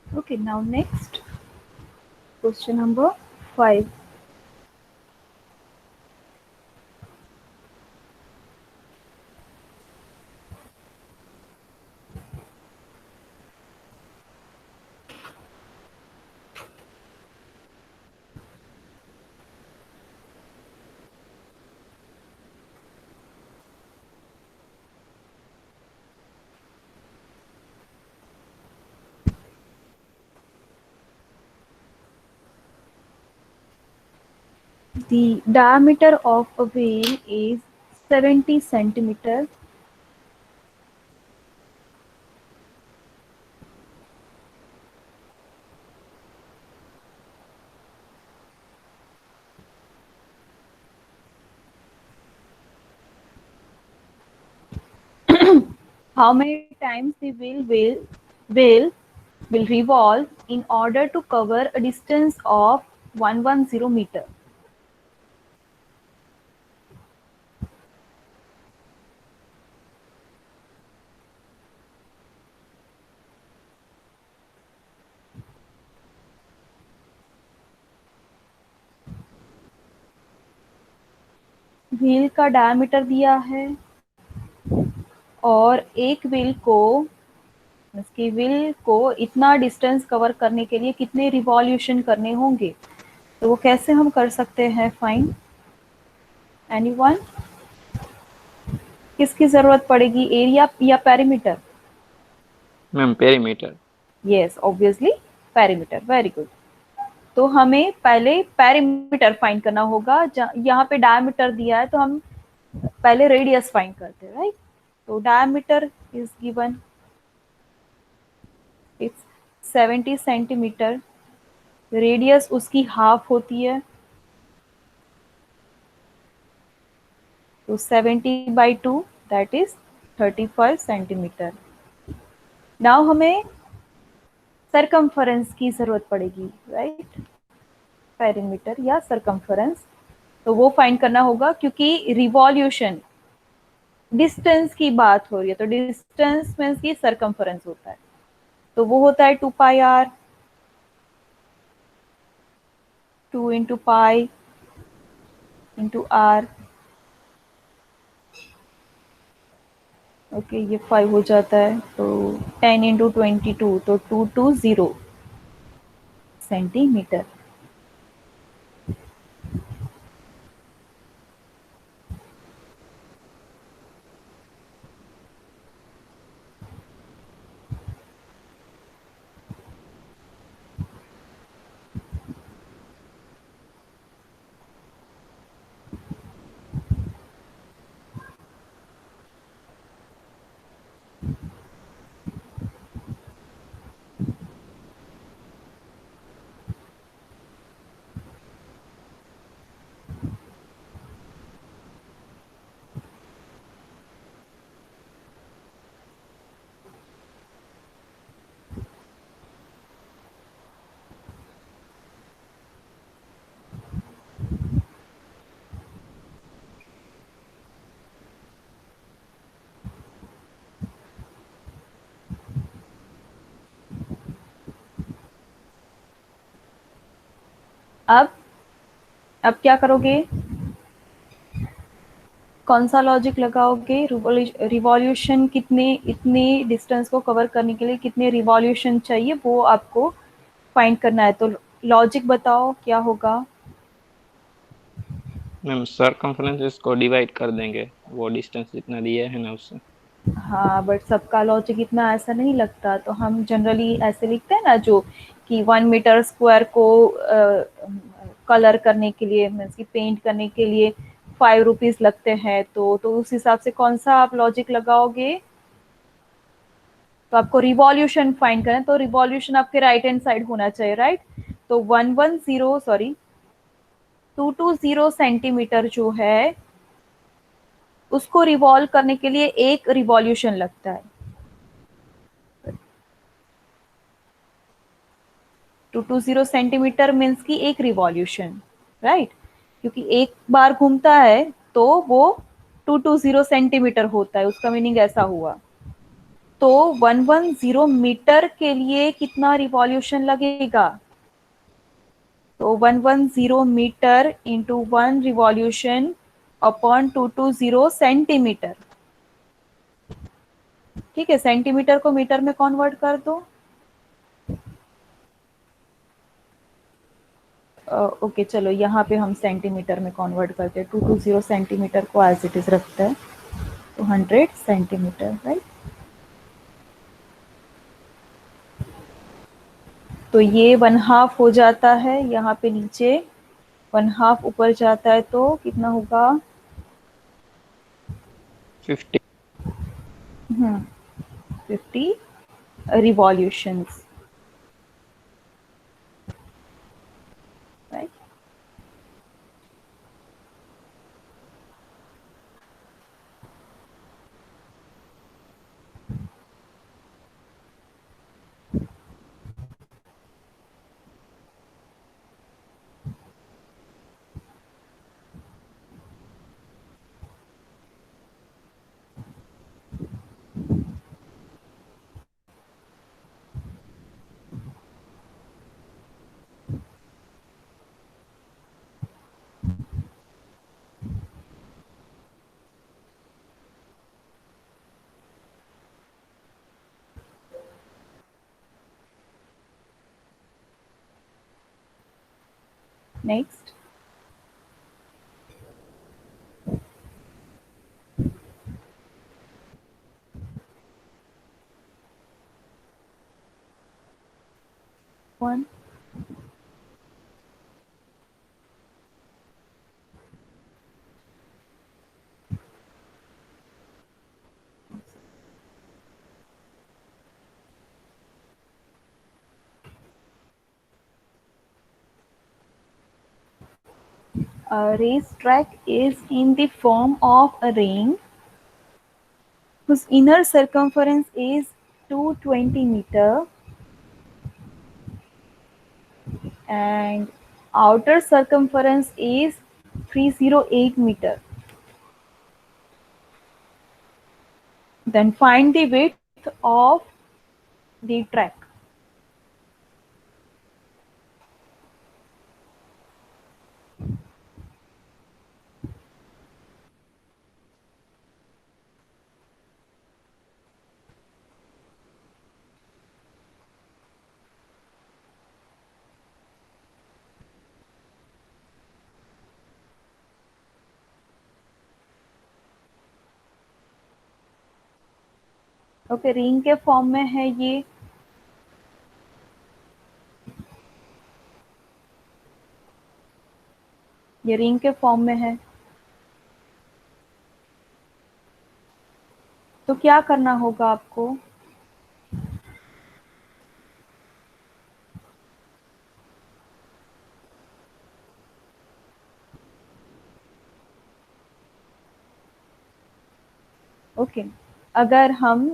Okay, now next question number 5. The diameter of a whale is 70 centimeter. How many times the whale will revolve in order to cover a distance of 110 meter? Wheel का diameter दिया है और एक wheel को इतना distance cover करने के लिए कितने रिवॉल्यूशन करने होंगे, तो वो कैसे हम कर सकते हैं फाइंड? एनीवन? किसकी जरूरत पड़ेगी, एरिया या perimeter? Ma'am perimeter. Yes, obviously perimeter. Very good. तो हमें पहले पेरीमीटर फाइंड करना होगा। यहाँ पे डायमीटर दिया है तो हम पहले रेडियस फाइंड करते हैं, राइट? तो diameter is given, it's 70 centimetre. Radius उसकी हाफ होती है, तो 70/2 दैट इज 35 सेंटीमीटर। नाउ हमें सरकमफरेंस की जरूरत पड़ेगी, राइट? पेरीमीटर या सरकमफरेंस, तो वो फाइंड करना होगा क्योंकि रिवॉल्यूशन डिस्टेंस की बात हो रही है, तो डिस्टेंस में की सरकमफरेंस होता है, तो वो होता है 2πr, 2 × π इंटू आर, ओके ये 5 हो जाता है, तो 10 इंटू 22 तो 220 सेंटीमीटर। अब क्या करोगे, कौन सा लॉजिक लगाओगे, रिवॉल्यूशन कितने, इतने डिस्टेंस को कवर करने के लिए कितने रिवॉल्यूशन चाहिए वो आपको फाइंड करना है। तो लॉजिक बताओ क्या होगा। मैम सरकमफ्रेंस को डिवाइड कर देंगे, वो डिस्टेंस जितना दिया है ना उससे। हाँ बट सबका लॉजिक इतना ऐसा नहीं लगता, तो हम जनरली ऐसे लिखते हैं ना, जो कि 1 मीटर स्क्वायर को कलर करने के लिए, मीन्स की पेंट करने के लिए 5 रुपीज लगते हैं, तो उस हिसाब से कौन सा आप लॉजिक लगाओगे। तो आपको रिवॉल्यूशन फाइंड करना है, तो रिवॉल्यूशन आपके राइट हैंड साइड होना चाहिए, राइट। तो 220 सेंटीमीटर जो है उसको रिवॉल्व करने के लिए एक रिवॉल्यूशन लगता है। 220 सेंटीमीटर मीन्स की एक रिवॉल्यूशन, राइट, क्योंकि एक बार घूमता है तो वो 220 सेंटीमीटर होता है, उसका मीनिंग ऐसा हुआ। तो 110 मीटर के लिए कितना रिवॉल्यूशन लगेगा, तो 110 metre into 1 revolution upon 220 centimetre. ठीक है, सेंटीमीटर को मीटर में कन्वर्ट कर दो। ओके चलो यहाँ पे हम सेंटीमीटर में कन्वर्ट करते हैं, 220 सेंटीमीटर को एज इट इज रखते हैं, तो 100 सेंटीमीटर, राइट। तो ये 1/2 हो जाता है, यहाँ पे नीचे 1/2 ऊपर जाता है तो कितना होगा, 50। 50 revolutions, right. Next, one, a racetrack is in the form of a ring whose inner circumference is 220 meter and outer circumference is 308 meter. Then find the width of the track. Okay, ring के form में है ये ring के form में है। तो क्या करना होगा आपको? ओके, अगर हम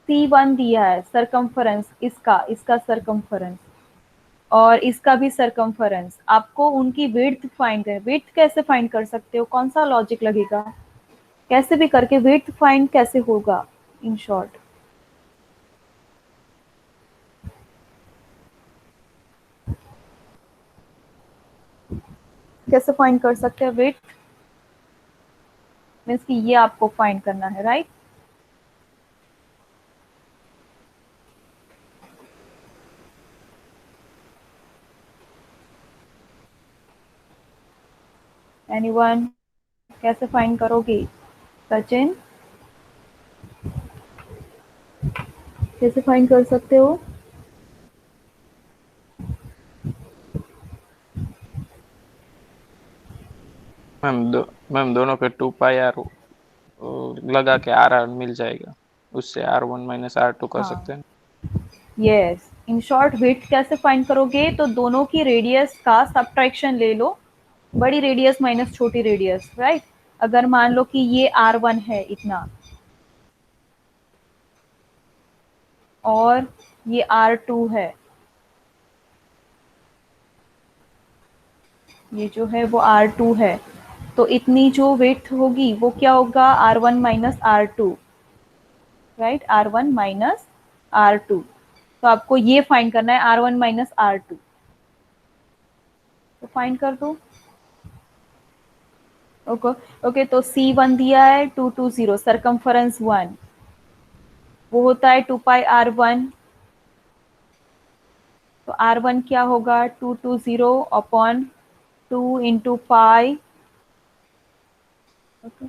C1 दिया है सरकमफरेंस, इसका सरकमफरेंस और इसका भी सरकमफरेंस, आपको उनकी विड्थ फाइंड करनी। विड्थ कैसे फाइंड कर सकते हो? कौन सा लॉजिक लगेगा? कैसे भी करके विड्थ फाइंड कैसे होगा? इन शॉर्ट कैसे फाइंड कर सकते हैं विड्थ? मीन्स कि ये आपको फाइंड करना है, राइट? एनीवन? कैसे फाइंड करोगे? सचिन, कैसे फाइंड कर सकते हो? मैम दोनों पे 2 पाई आर लगा के आर मिल जाएगा, उससे R1 माइनस R2 कर हाँ, सकते हैं। यस। इन शॉर्ट विड्थ कैसे फाइंड करोगे? तो दोनों की रेडियस का सब्ट्रैक्शन ले लो, बड़ी रेडियस माइनस छोटी रेडियस, राइट? अगर मान लो कि ये R1 है इतना और ये R2 है, ये जो है वो R2 है, तो इतनी जो विड्थ होगी वो क्या होगा? R1 minus R2, right? R1 minus R2। तो आपको ये फाइंड करना है, R1 माइनस R2। तो फाइंड कर दो। ओके ओके, तो C1 दिया है 220, सरकमफरेंस 1, वो होता है 2 पाई R1। तो R1 क्या होगा? 220 अपॉन 2 इंटू पाई, ओके,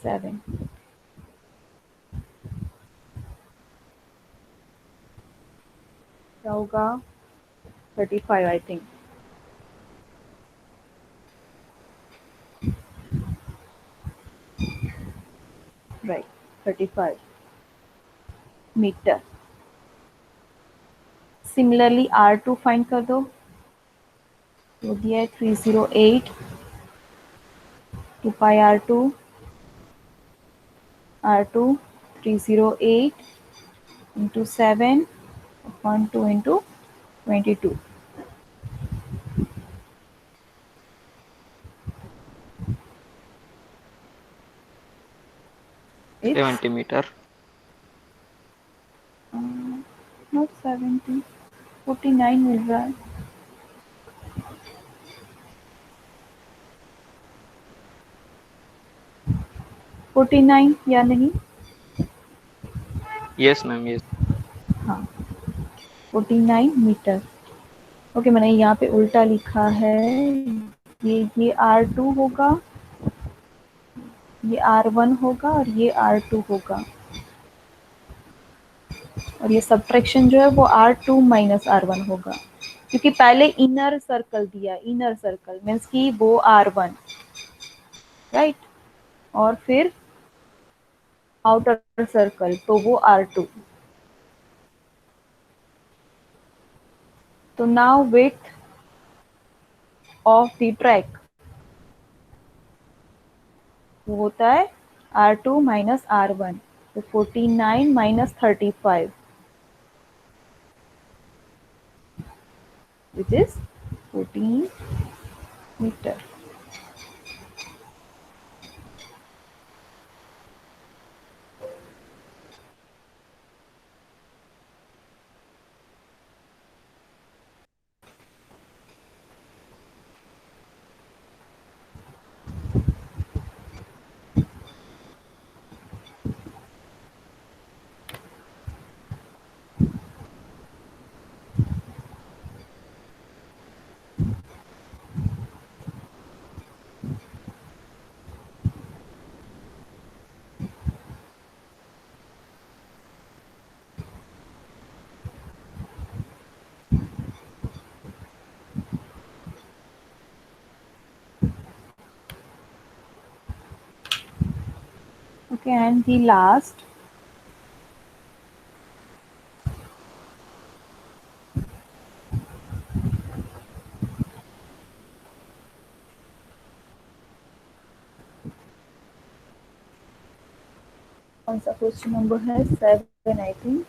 7 क्या होगा? 35 I think, right, 35 metre. Similarly R2 find कर दो। तो दिया है 308, 2 pi R2, R2 308 into 7 upon 2 into 22। It's 70 metre. not 70, 49 मिल रहा है। 49 या नहीं? Yes ma'am, yes. हाँ, 49 मीटर। ओके, मैंने यहाँ पे उल्टा लिखा है। ये R2 होगा, ये R1 होगा और ये R2 होगा, और ये सब्ट्रैक्शन जो है वो R2 माइनस R1 होगा, क्योंकि पहले इनर सर्कल दिया, इनर सर्कल मीन्स कि वो R1, राइट? और फिर आउटर सर्कल तो वो R2। तो now width of the track वो होता है R2 माइनस R1, तो 49 minus 35 which is 14 metre. Okay, and the last, कौन सा क्वेश्चन नंबर है? 7 I think.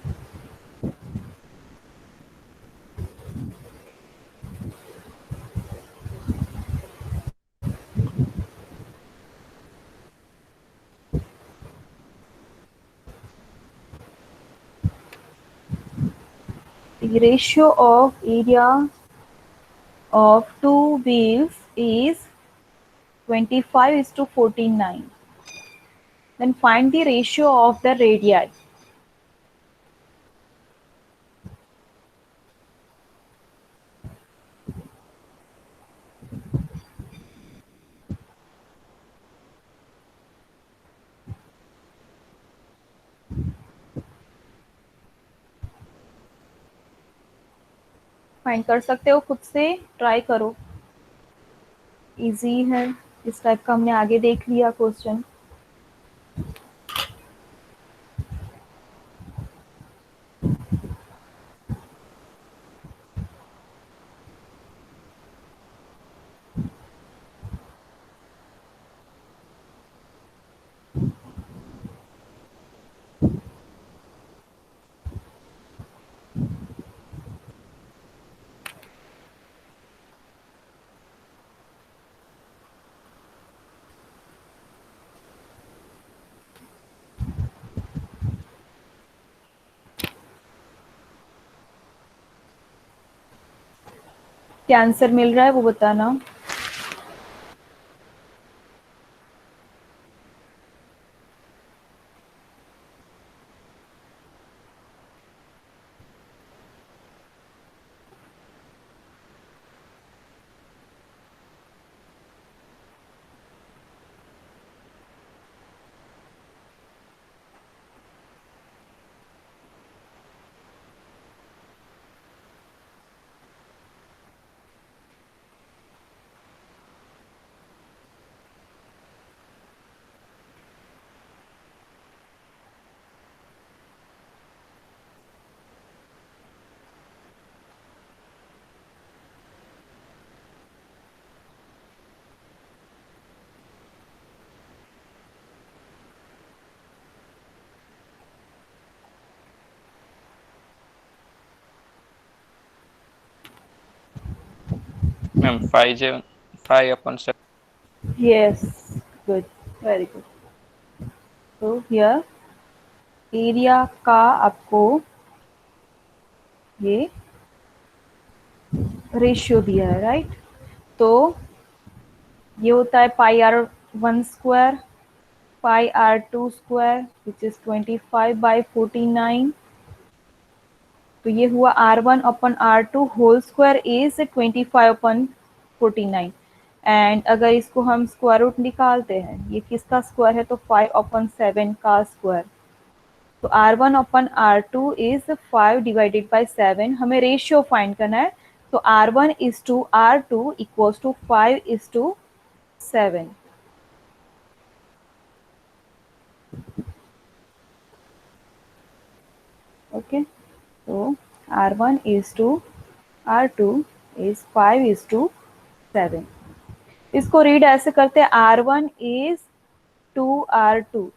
The ratio of area of two wheels is 25:49. Then find the ratio of the radii. Find कर सकते हो, खुद से try करो, इजी है. इस टाइप का हमने आगे देख लिया क्वेश्चन. क्या आंसर मिल रहा है वो बताना. Ma'am 5/7. Yes, good, very good. तो हियर एरिया का आपको ये रेशियो दिया है, राइट? तो ये होता है πr1² πr2² विच इज 25/49. तो ये हुआ r1/r2 whole square is 25/49. And अगर इसको हम स्क्वायर रूट निकालते हैं, ये किसका स्क्वायर है? तो 5/7 का स्क्वायर. तो r1/r2 इज 5/7. हमें रेशियो फाइंड करना है. तो r1:r2 इक्वल्स टू 5:7. ओके, तो r1:r2 इज 5:7. इसको रीड ऐसे करते हैं, r1:r2.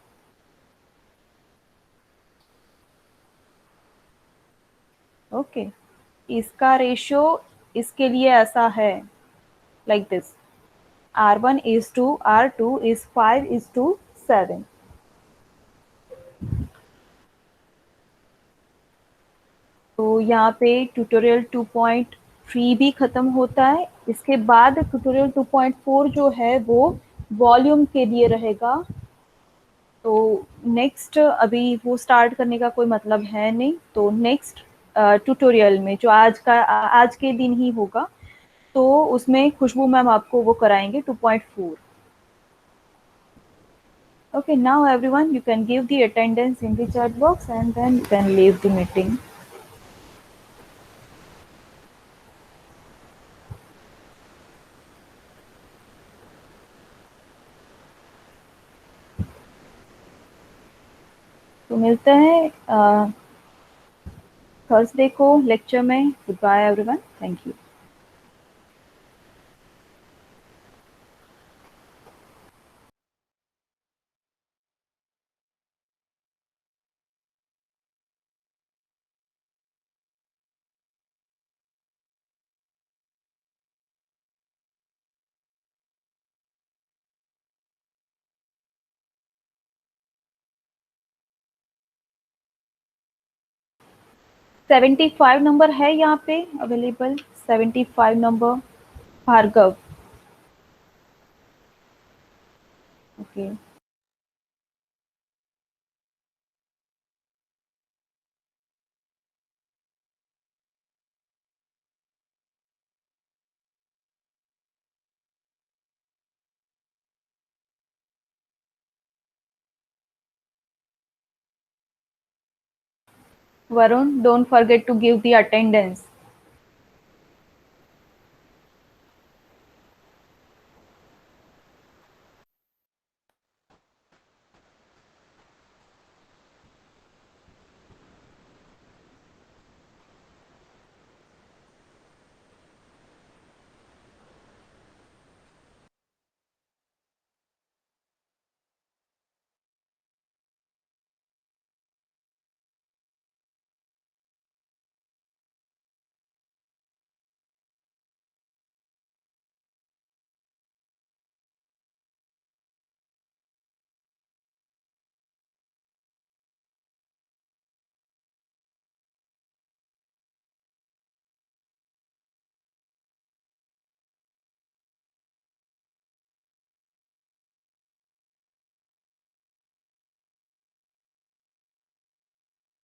ओके, इसका रेशियो इसके लिए ऐसा है, लाइक दिस. r1:r2 is 5:7. तो यहाँ पे ट्यूटोरियल 2.3 भी खत्म होता है. इसके बाद ट्यूटोरियल 2.4 जो है वो वॉल्यूम के लिए रहेगा. तो नेक्स्ट अभी वो स्टार्ट करने का कोई मतलब है नहीं. तो नेक्स्ट ट्यूटोरियल में जो आज के दिन ही होगा, तो उसमें खुशबू मैम आपको वो कराएंगे 2.4. Okay, now everyone, you can give the attendance in the chat box and then you can leave the meeting. मिलते हैं थर्सडे को लेक्चर में। Goodbye everyone, thank you. Seventy 75 number है यहाँ पे available, 75 number Bhargav. Okay Varun, don't forget to give the attendance.